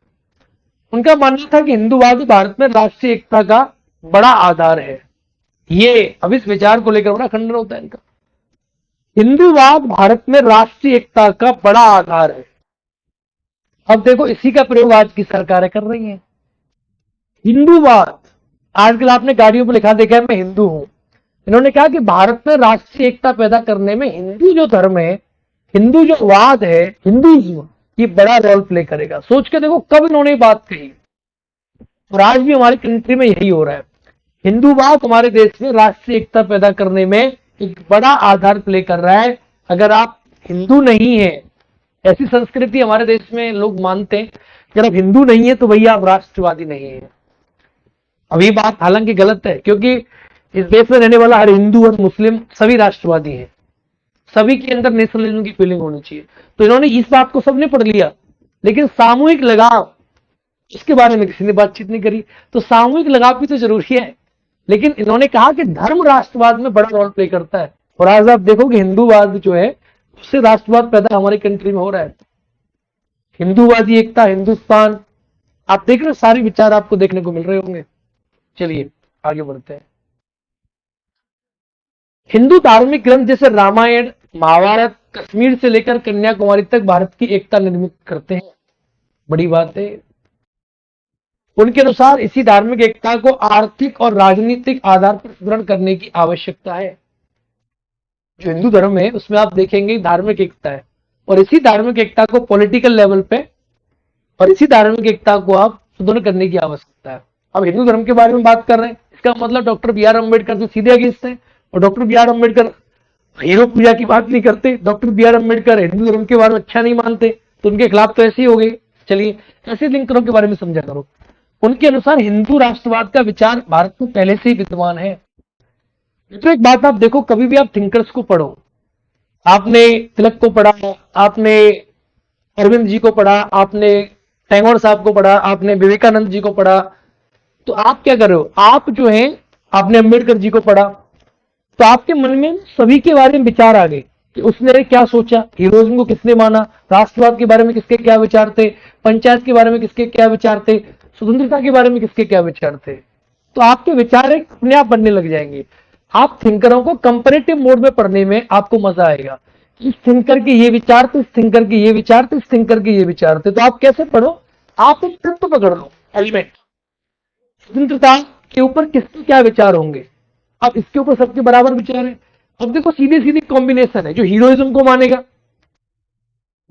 उनका मानना था कि हिंदूवाद भारत में राष्ट्रीय एकता का बड़ा आधार है। ये अब इस विचार को लेकर बड़ा खंडन होता है इनका। हिंदूवाद भारत में राष्ट्रीय एकता का बड़ा आधार है। अब देखो इसी का प्रयोग आज की सरकारें कर रही हैं। हिंदूवाद, आजकल आपने गाड़ियों पर लिखा देखा है मैं हिंदू हूं। इन्होंने कहा कि भारत में राष्ट्रीय एकता पैदा करने में हिंदू जो धर्म है, हिंदू जो वाद है, हिंदुइज्म, ये बड़ा रोल प्ले करेगा। सोच के देखो कब इन्होंने बात कही, और आज भी हमारी कंट्री में यही हो रहा है। हिंदूवाद हमारे देश में राष्ट्रीय एकता पैदा करने में एक बड़ा आधार प्ले कर रहा है। अगर आप हिंदू नहीं है, ऐसी संस्कृति हमारे देश में लोग मानते हैं कि अगर आप हिंदू नहीं है तो भैया आप राष्ट्रवादी नहीं है। अब ये बात हालांकि गलत है, क्योंकि इस देश में रहने वाला हर हिंदू और मुस्लिम सभी राष्ट्रवादी है, सभी के अंदर नेशनलिज्म की फीलिंग होनी चाहिए। तो इन्होंने इस बात को सबने पढ़ लिया, लेकिन सामूहिक लगाव इसके बारे में किसी ने बातचीत नहीं करी। तो सामूहिक लगाव भी तो जरूरी है, लेकिन इन्होंने कहा कि धर्म राष्ट्रवाद में बड़ा रोल प्ले करता है। और आज आप देखो कि हिंदूवाद जो है उससे राष्ट्रवाद पैदा हमारी कंट्री में हो रहा है। हिंदूवादी एकता, हिंदुस्तान, आप देख रहे हो, सारे विचार आपको देखने को मिल रहे होंगे। चलिए आगे बढ़ते हैं। हिंदू धार्मिक ग्रंथ जैसे रामायण, महाभारत कश्मीर से लेकर कन्याकुमारी तक भारत की एकता निर्मित करते हैं। बड़ी बात है। उनके अनुसार इसी धार्मिक एकता को आर्थिक और राजनीतिक आधार पर सुदृढ़ करने की आवश्यकता है। जो हिंदू धर्म है उसमें आप देखेंगे धार्मिक एकता है, और इसी धार्मिक एकता को पॉलिटिकल लेवल पे, और इसी धार्मिक एकता को आप सुदृढ़ करने की आवश्यकता है। अब हिंदू धर्म के बारे में बात कर रहे हैं, इसका मतलब डॉक्टर बी आर अम्बेडकर तो सीधे अगेंस्ट हैं, और doctor B R Ambedkar hero पूजा की बात नहीं करते। Doctor B R Ambedkar Hindu धर्म के बारे में अच्छा नहीं मानते, तो उनके खिलाफ तो ऐसे ही हो गए। चलिए ऐसे लिंकरों के बारे में समझा करो। उनके अनुसार हिंदू राष्ट्रवाद का विचार भारत में पहले से ही विद्यमान है। तो एक बात आप देखो, कभी भी आप थिंकर्स को पढ़ो, आपने तिलक को पढ़ा, आपने अरविंद जी को पढ़ा, आपने टैगोर साहब को पढ़ा, आपने विवेकानंद जी को पढ़ा, तो आप क्या कर रहे हो, आप जो है आपने अम्बेडकर जी को पढ़ा, तो आपके मन में सभी के बारे में विचार आ गए कि उसने क्या सोचा, हीरोइज्म को किसने माना, राष्ट्रवाद के बारे में किसके क्या विचार थे, पंचायत के बारे में किसके क्या विचार थे, स्वतंत्रता के बारे में किसके क्या विचार थे। तो आपके विचार एक अपने आप बनने लग जाएंगे। आप थिंकरों को कंपैरेटिव मोड में पढ़ने में आपको मजा आएगा। इस थिंकर के ये विचार थे, इस थिंकर के ये विचार थे, इस थिंकर के ये विचार थे। तो आप कैसे पढ़ो, आप एक तत्व पकड़ लो, एलिमेंट। स्वतंत्रता के ऊपर किसके क्या विचार होंगे, अब इसके ऊपर सबके बराबर विचार है। अब देखो सीधे सीधे कॉम्बिनेशन है, जो हीरोइज्म को मानेगा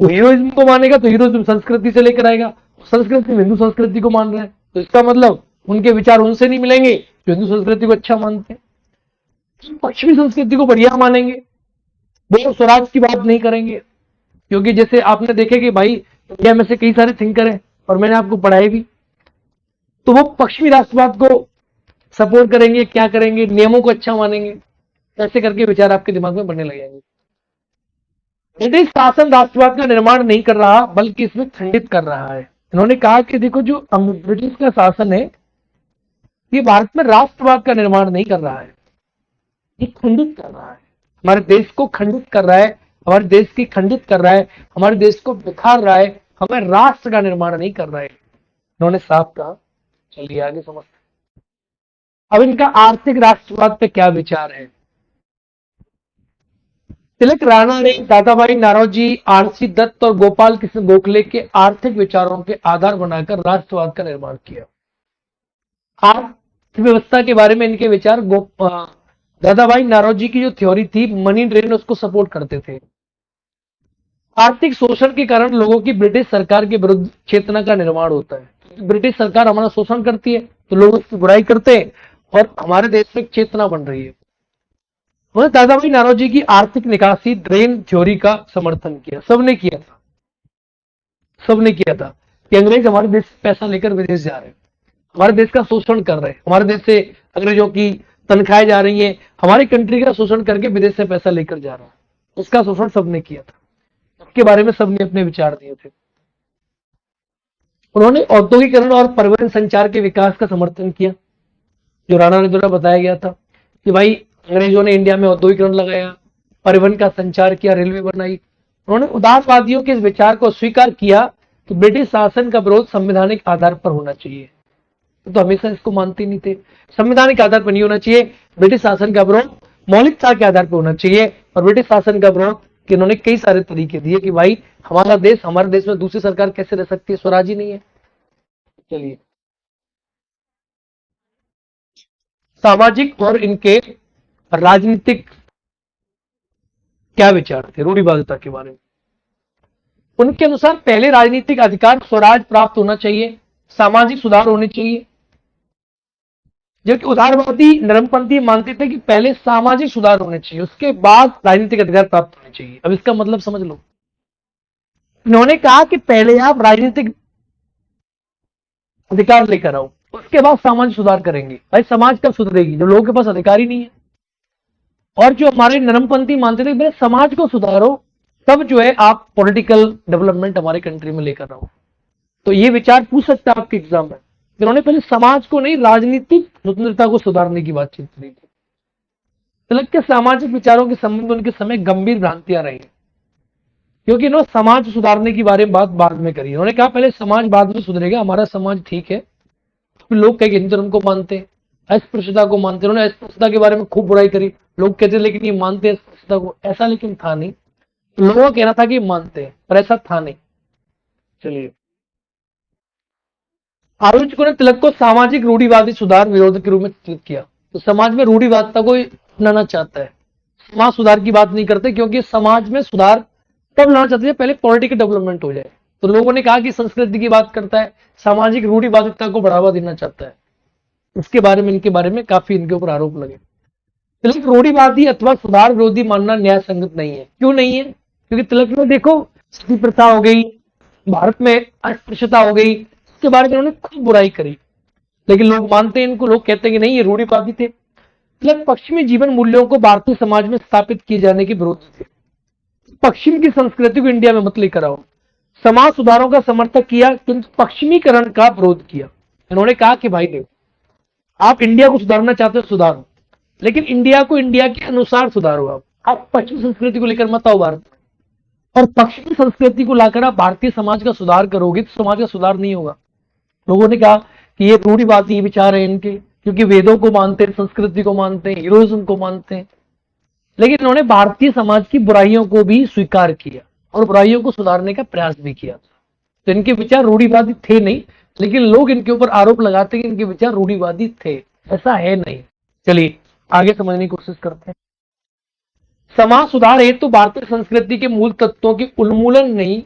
वो हीरोइज्म को मानेगा, तो हीरोइज्म संस्कृति से लेकर आएगा, संस्कृति हिंदू संस्कृति को मान रहा है, तो इसका मतलब उनके विचार उनसे नहीं मिलेंगे जो हिंदू संस्कृति को अच्छा मानते हैं। पश्चिमी संस्कृति को बढ़िया मानेंगे, वो स्वराज की बात नहीं करेंगे, क्योंकि जैसे आपने देखे कि भाई इंडिया में से कई सारे थिंकर हैं और मैंने आपको पढ़ाए भी, तो वो पश्चिमी राष्ट्रवाद को सपोर्ट करेंगे, क्या करेंगे, नियमों को अच्छा मानेंगे, ऐसे करके विचार आपके दिमाग में बनने लगेंगे। ब्रिटिश शासन राष्ट्रवाद का निर्माण नहीं कर रहा बल्कि इसमें खंडित कर रहा है। इन्होंने कहा कि देखो जो ब्रिटिश का शासन है ये भारत में राष्ट्रवाद का निर्माण नहीं कर रहा है, ये खंडित कर रहा है, हमारे देश को खंडित कर रहा है, हमारे देश की खंडित कर रहा है, हमारे देश को बिखार रहा है, हमें राष्ट्र का निर्माण नहीं कर रहा है, इन्होंने साफ कहा। चलिए आगे समझते हैं। अब इनका आर्थिक राष्ट्रवाद पे क्या विचार है। तिलक राणा ने दादाभाई नारोजी, आरसी दत्त और गोपाल कृष्ण गोखले के आर्थिक विचारों के आधार बनाकर राष्ट्रवाद का निर्माण किया। अर्थव्यवस्था के बारे में इनके विचार दादाभाई नारोजी की जो थ्योरी थी मनी ड्रेन, उसको सपोर्ट करते थे। आर्थिक शोषण के कारण लोगों की ब्रिटिश सरकार के विरुद्ध चेतना का निर्माण होता है। ब्रिटिश सरकार हमारा शोषण करती है तो लोग उसकी बुराई करते हैं और हमारे देश में चेतना बन रही है। उन्होंने दादाभाई नारोजी की आर्थिक निकासी ड्रेन थ्योरी का समर्थन किया, सबने किया था, सबने किया था कि अंग्रेज हमारे देश से पैसा लेकर विदेश जा रहे हैं, हमारे देश का शोषण कर रहे हैं, हमारे देश से अंग्रेजों की तनख्वाहें जा रही हैं, हमारी कंट्री का शोषण करके विदेश से पैसा लेकर जा रहा है, उसका शोषण सबने किया था, उसके बारे में सबने अपने विचार दिए थे। उन्होंने औद्योगिकरण और परिवहन संचार के विकास का समर्थन किया, जो राणा ने द्वारा बताया गया था कि भाई अंग्रेजों ने इंडिया में औद्योगिकरण लगाया, परिवहन का संचार किया, रेलवे बनाई। उन्होंने उदारवादियों के इस विचार को स्वीकार किया कि ब्रिटिश शासन का विरोध संवैधानिक आधार पर होना चाहिए, तो हमेशा इसको मानते नहीं थे, संवैधानिक आधार पर नहीं होना चाहिए, ब्रिटिश शासन का विरोध मौलिकता के आधार पर होना चाहिए। और ब्रिटिश शासन का विरोध कि इन्होंने कई सारे तरीके दिए कि भाई हमारा देश, हमारे देश में दूसरी सरकार कैसे रह सकती है, स्वराज ही नहीं है। चलिए सामाजिक और इनके राजनीतिक क्या विचार थे रूढ़िवादिता के बारे में। उनके अनुसार पहले राजनीतिक अधिकार स्वराज प्राप्त होना चाहिए, सामाजिक सुधार होने चाहिए, जबकि उदारवादी नरमपंथी मानते थे कि पहले सामाजिक सुधार होने चाहिए, उसके बाद राजनीतिक अधिकार प्राप्त होने चाहिए। अब इसका मतलब समझ लो, इन्होंने कहा कि पहले आप राजनीतिक अधिकार लेकर आओ, उसके बाद सामाजिक सुधार करेंगे। भाई समाज कब सुधरेगी जब लोगों के पास अधिकार ही नहीं है। और जो हमारे नरमपंथी मानते थे पहले समाज को सुधारो, तब जो है आप पॉलिटिकल डेवलपमेंट हमारे कंट्री में लेकर आओ। तो ये विचार पूछ सकता है आपके एग्जाम में। इन्होंने पहले समाज को नहीं, राजनीतिक स्वतंत्रता को सुधारने की बातचीत करी थी। तिलक के सामाजिक विचारों के संबंध में उनके समय गंभीर भ्रांतियां रही, क्योंकि इन्होंने समाज सुधारने की बारे में बात बाद में करी। उन्होंने कहा पहले समाज बाद में सुधरेगा, हमारा समाज ठीक है। तो लोग कहेंगे हिंदू धर्म को मानते हैं, अस्पृश्यता को मानते हैं। उन्होंने अस्पृश्यता के बारे में खूब बुराई करी, लोग कहते लेकिन ये मानते हैं अस्पृश्यता को, ऐसा लेकिन था नहीं। लोगों का कहना था कि मानते हैं पर ऐसा था नहीं। चलिए आलोचकों ने तिलक को सामाजिक रूढ़िवादी सुधार विरोध के रूप में चित्रित किया। तो समाज में रूढ़िवादिता को अपनाना चाहता है, समाज सुधार की बात नहीं करते, क्योंकि समाज में सुधार तब लाना चाहते हैं पहले पॉलिटिकल डेवलपमेंट हो जाए। तो लोगों ने कहा कि संस्कृति की बात करता है, सामाजिक रूढ़िवादिता को बढ़ावा देना चाहता है। इसके बारे में इनके बारे में काफी इनके ऊपर आरोप लगे। तिलक रूढ़िवादी अथवा सुधार विरोधी मानना न्याय संगत नहीं है। क्यों नहीं है? क्योंकि तिलक में देखो सती प्रथा हो गई, भारत में अस्पृश्यता हो गई, इसके बारे में उन्होंने खूब बुराई करी, लेकिन लोग मानते हैं इनको, लोग कहते हैं कि नहीं ये रूढ़िवादी थे। तिलक पश्चिमी जीवन मूल्यों को भारतीय समाज में स्थापित किए जाने के विरोधी थे। पश्चिम की संस्कृति को इंडिया में मत लेकर आओ। समाज सुधारों का समर्थक किया किंतु पश्चिमीकरण का विरोध किया। इन्होंने कहा कि भाई देखो आप इंडिया को सुधारना चाहते हो, सुधारो, लेकिन इंडिया को इंडिया के अनुसार सुधारो। आप पश्चिमी संस्कृति को लेकर मत आओ भारत में, और पश्चिमी संस्कृति को लाकर आप भारतीय समाज का सुधार करोगे तो समाज का सुधार नहीं होगा। लोगों ने कहा कि ये रूढ़िवादी विचार है इनके, क्योंकि वेदों को मानते हैं, संस्कृति को मानते हैं, हीरोइज्म को मानते हैं, लेकिन इन्होंने भारतीय समाज की बुराइयों को भी स्वीकार किया और बुराइयों को सुधारने का प्रयास भी किया। तो इनके विचार रूढ़िवादी थे नहीं, लेकिन लोग इनके ऊपर आरोप लगाते हैं कि इनके विचार रूढ़िवादी थे। ऐसा है नहीं। चलिए आगे समझने की कोशिश करते हैं। समाज सुधार हेतु तो भारतीय संस्कृति के मूल तत्वों के उन्मूलन नहीं,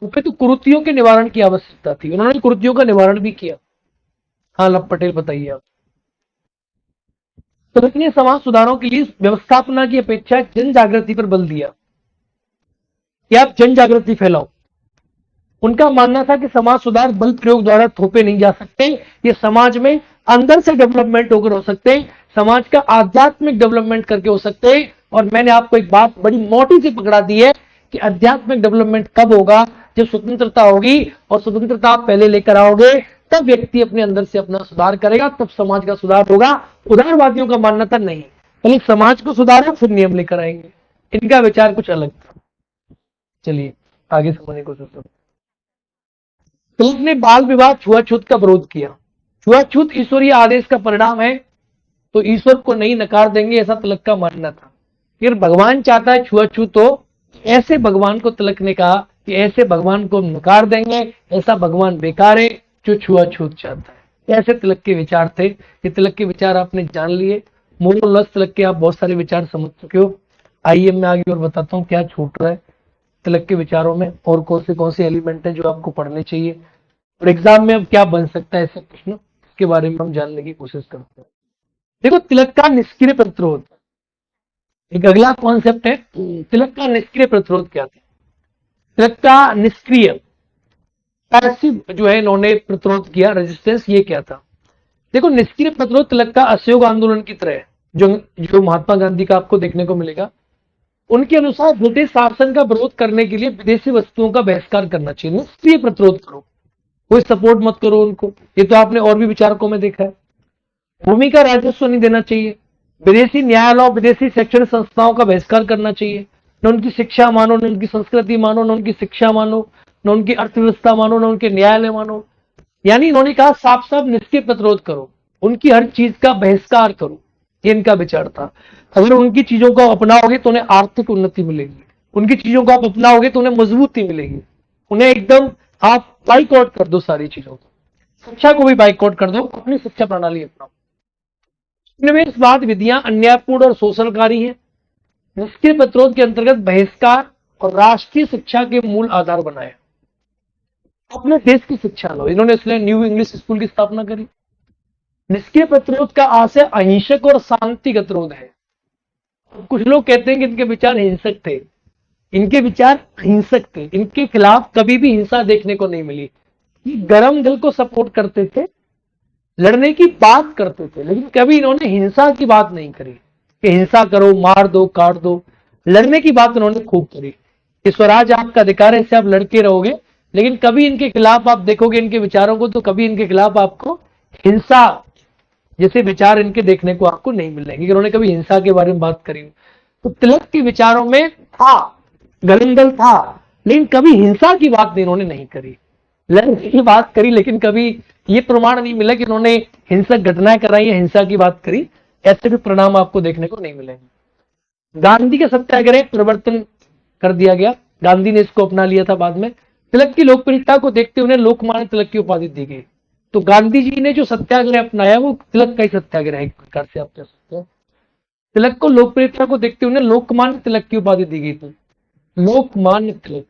तो कुरीतियों के निवारण की आवश्यकता थी। उन्होंने कुरीतियों का निवारण भी किया। हाँ लव पटेल बताइए आप। तो इसने समाज सुधारों के लिए व्यवस्थापना की अपेक्षा जन जागृति पर बल दिया कि आप जन जागृति फैलाओ। उनका मानना था कि समाज सुधार बल प्रयोग द्वारा थोपे नहीं जा सकते, ये समाज में अंदर से डेवलपमेंट होकर हो सकते हैं, समाज का आध्यात्मिक डेवलपमेंट करके हो सकते हैं। और मैंने आपको एक बात बड़ी मोटी सी पकड़ा दी है कि आध्यात्मिक डेवलपमेंट कब होगा, जब स्वतंत्रता होगी, और स्वतंत्रता आप पहले लेकर आओगे तब व्यक्ति अपने अंदर से अपना सुधार करेगा, तब समाज का सुधार होगा। उदारवादियों का मानना था नहीं, पहले समाज को सुधारें फिर नियम लेकर आएंगे। इनका विचार कुछ अलग था। चलिए आगे समझने को सोचो। तिलक ने बाल विवाह छुआछूत का विरोध किया। छुआछूत ईश्वरीय आदेश का परिणाम है, तो ईश्वर को नहीं नकार देंगे, ऐसा तिलक का मानना था। फिर भगवान चाहता है छुआछूत हो, ऐसे भगवान को तिलक ने कहा कि ऐसे भगवान को नकार देंगे, ऐसा भगवान बेकार है जो छुआछूत चाहता है। ऐसे तिलक के विचार थे। ये तिलक के विचार आपने जान लिए। मोरल तिलक के आप बहुत सारे विचार समझ चुके हो। आइए मैं आगे और बताता हूँ क्या छूट रहा है तिलक के विचारों में, और कौन से एलिमेंट हैं जो आपको पढ़ने चाहिए, और एग्जाम में अब क्या बन सकता है ऐसे प्रश्न, इसके बारे में हम जानने की कोशिश करते हैं। देखो तिलक का निष्क्रिय प्रतिरोध, एक अगला कॉन्सेप्ट है। तिलक का निष्क्रिय प्रतिरोध क्या था? तिलक का निष्क्रिय पैसिव जो है इन्होंने प्रतिरोध किया, रेजिस्टेंस, ये क्या था? देखो निष्क्रिय प्रतिरोध तिलक का असहयोग आंदोलन की तरह है, जो महात्मा गांधी का आपको देखने को मिलेगा। उनके अनुसार ब्रिटिश शासन का विरोध करने के लिए विदेशी वस्तुओं का बहिष्कार करना चाहिए। निष्क्रिय प्रतिरोध करो, कोई सपोर्ट मत करो उनको। ये तो आपने और भी विचारकों में देखा है। भूमि का राजस्व नहीं देना चाहिए, विदेशी न्यायालयों, विदेशी शैक्षणिक संस्थाओं का बहिष्कार करना चाहिए। न उनकी शिक्षा मानो, न उनकी संस्कृति मानो, न उनकी शिक्षा मानो, न उनकी अर्थव्यवस्था मानो, न उनके न्यायालय मानो। यानी इन्होंने कहा साफ साफ निष्क्रिय प्रतिरोध करो, उनकी हर चीज का बहिष्कार करो। ये इनका विचार था। अगर उनकी चीजों को अपनाओगे तो उन्हें आर्थिक उन्नति मिलेगी, उनकी चीजों को आप अपनाओगे तो उन्हें मजबूती मिलेगी। उन्हें एकदम आप बाइकआउट कर दो सारी चीजों को। शिक्षा को भी बाइकआउट कर दो, अपनी शिक्षा प्रणाली अपनाओ। उपनिवेशवाद विधियां अन्यायपूर्ण और शोषणकारी है। निष्क्रिय प्रतिरोध के अंतर्गत बहिष्कार और राष्ट्रीय शिक्षा के मूल आधार बनाया। अपने देश की शिक्षा लो, इन्होंने इसलिए न्यू इंग्लिश स्कूल की स्थापना करी। निष्क्रिय प्रतिरोध का आशय अहिंसक और शांतिगत विरोध है। कुछ लोग कहते हैं कि इनके विचार हिंसक थे, इनके विचार हिंसक थे, इनके खिलाफ कभी भी हिंसा देखने को नहीं मिली। ये गरम दिल को सपोर्ट करते थे, लड़ने की बात करते थे, लेकिन कभी इन्होंने हिंसा की बात नहीं करी कि हिंसा करो, मार दो, काट दो। लड़ने की बात इन्होंने खूब करी कि स्वराज आपका अधिकार है, इससे आप लड़के रहोगे। लेकिन कभी इनके खिलाफ आप देखोगे इनके विचारों को, तो कभी इनके खिलाफ आपको हिंसा जैसे विचार इनके देखने को आपको नहीं मिलेंगे। इन्होंने कभी हिंसा के बारे में बात करी। तो तिलक के विचारों में था, गरंदल था, लेकिन कभी हिंसा की बात इन्होंने नहीं करी। लड़ने की बात करी, लेकिन कभी ये प्रमाण नहीं मिला कि इन्होंने हिंसक घटनाएं कराई या हिंसा की बात करी। ऐसे भी परिणाम आपको देखने को नहीं मिलेंगे। गांधी के सत्याग्रह परिवर्तन कर दिया गया, गांधी ने इसको अपना लिया था बाद में। तिलक की लोकप्रियता को देखते हुए लोकमान्य तिलक की उपाधि दी गई। तो गांधी जी ने जो सत्याग्रह अपनाया वो तिलक का ही सत्याग्रह है, एक प्रकार से आप कह सकते हैं। तिलक को लोकप्रियता को देखते हुए लोकमान्य तिलक की उपाधि दी गई थी, लोकमान्य तिलक।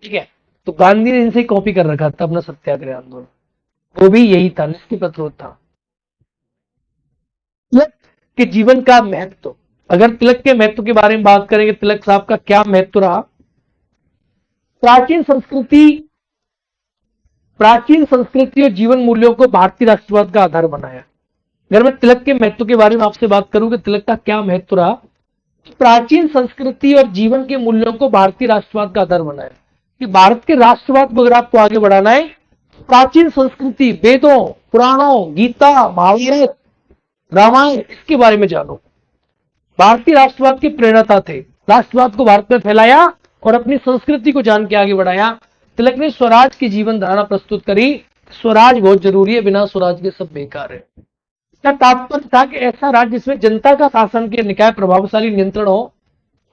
ठीक है, तो गांधी ने इनसे कॉपी कर रखा था अपना सत्याग्रह आंदोलन, वो भी यही था, निष्क्रिय प्रतिरोध था। तिलक के जीवन का महत्व, अगर तिलक के महत्व के बारे में बात करेंगे, तिलक साहब का क्या महत्व रहा? प्राचीन संस्कृति और जीवन मूल्यों को भारतीय राष्ट्रवाद का आधार बनाया। अगर मैं तिलक के महत्व के बारे में आपसे बात करूं कि तिलक का क्या महत्व रहा, प्राचीन संस्कृति और जीवन के मूल्यों को भारतीय राष्ट्रवाद का आधार बनाया। कि भारत के राष्ट्रवाद को अगर आपको आगे बढ़ाना है, प्राचीन संस्कृति, वेदों, पुराणों, गीता, महाभारत, रामायण, इसके बारे में जानो। भारतीय राष्ट्रवाद के प्रेरणाता थे, राष्ट्रवाद को भारत में फैलाया और अपनी संस्कृति को जान के आगे बढ़ाया। तिलक ने स्वराज की जीवन धारणा प्रस्तुत करी। स्वराज बहुत जरूरी है, बिना स्वराज के सब बेकार है। इसका तात्पर्य था कि ऐसा राज्य जिसमें जनता का शासन के निकाय प्रभावशाली नियंत्रण हो,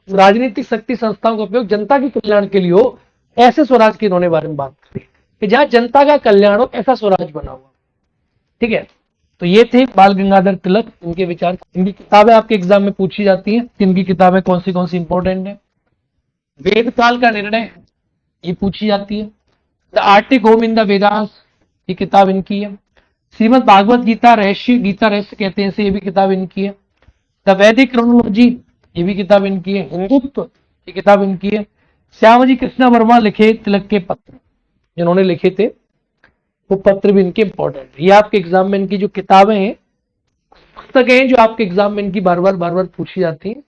राजनीतिक शक्ति संस्थाओं का उपयोग जनता के कल्याण के लिए हो, ऐसे स्वराज के इन्होंने बारे में बात करी। कि जहां जनता का कल्याण हो ऐसा स्वराज बना हुआ। ठीक है, तो ये थे बाल गंगाधर तिलक, इनके विचार। इनकी किताबें आपके एग्जाम में पूछी जाती हैं, इनकी किताबें कौन सी इंपॉर्टेंट है। वेद काल का निर्णय, ये पूछी जाती है। The Arctic home in the Vedas, ये किताब इनकी है। श्रीमद भागवत गीता रहस्य, गीता रहस्य कहते हैं इसे, ये भी किताब इनकी है। द वैदिक क्रोनोलॉजी, ये भी किताब इनकी है। हिंदुत्व, ये किताब इनकी है। श्यामजी कृष्णा वर्मा लिखे तिलक के पत्र, जिन्होंने लिखे थे वो पत्र भी इनके इंपॉर्टेंट है। ये आपके एग्जाम में इनकी जो किताबें हैं, पुस्तकें हैं जो आपके एग्जाम में इनकी बार बार पूछी जाती हैं।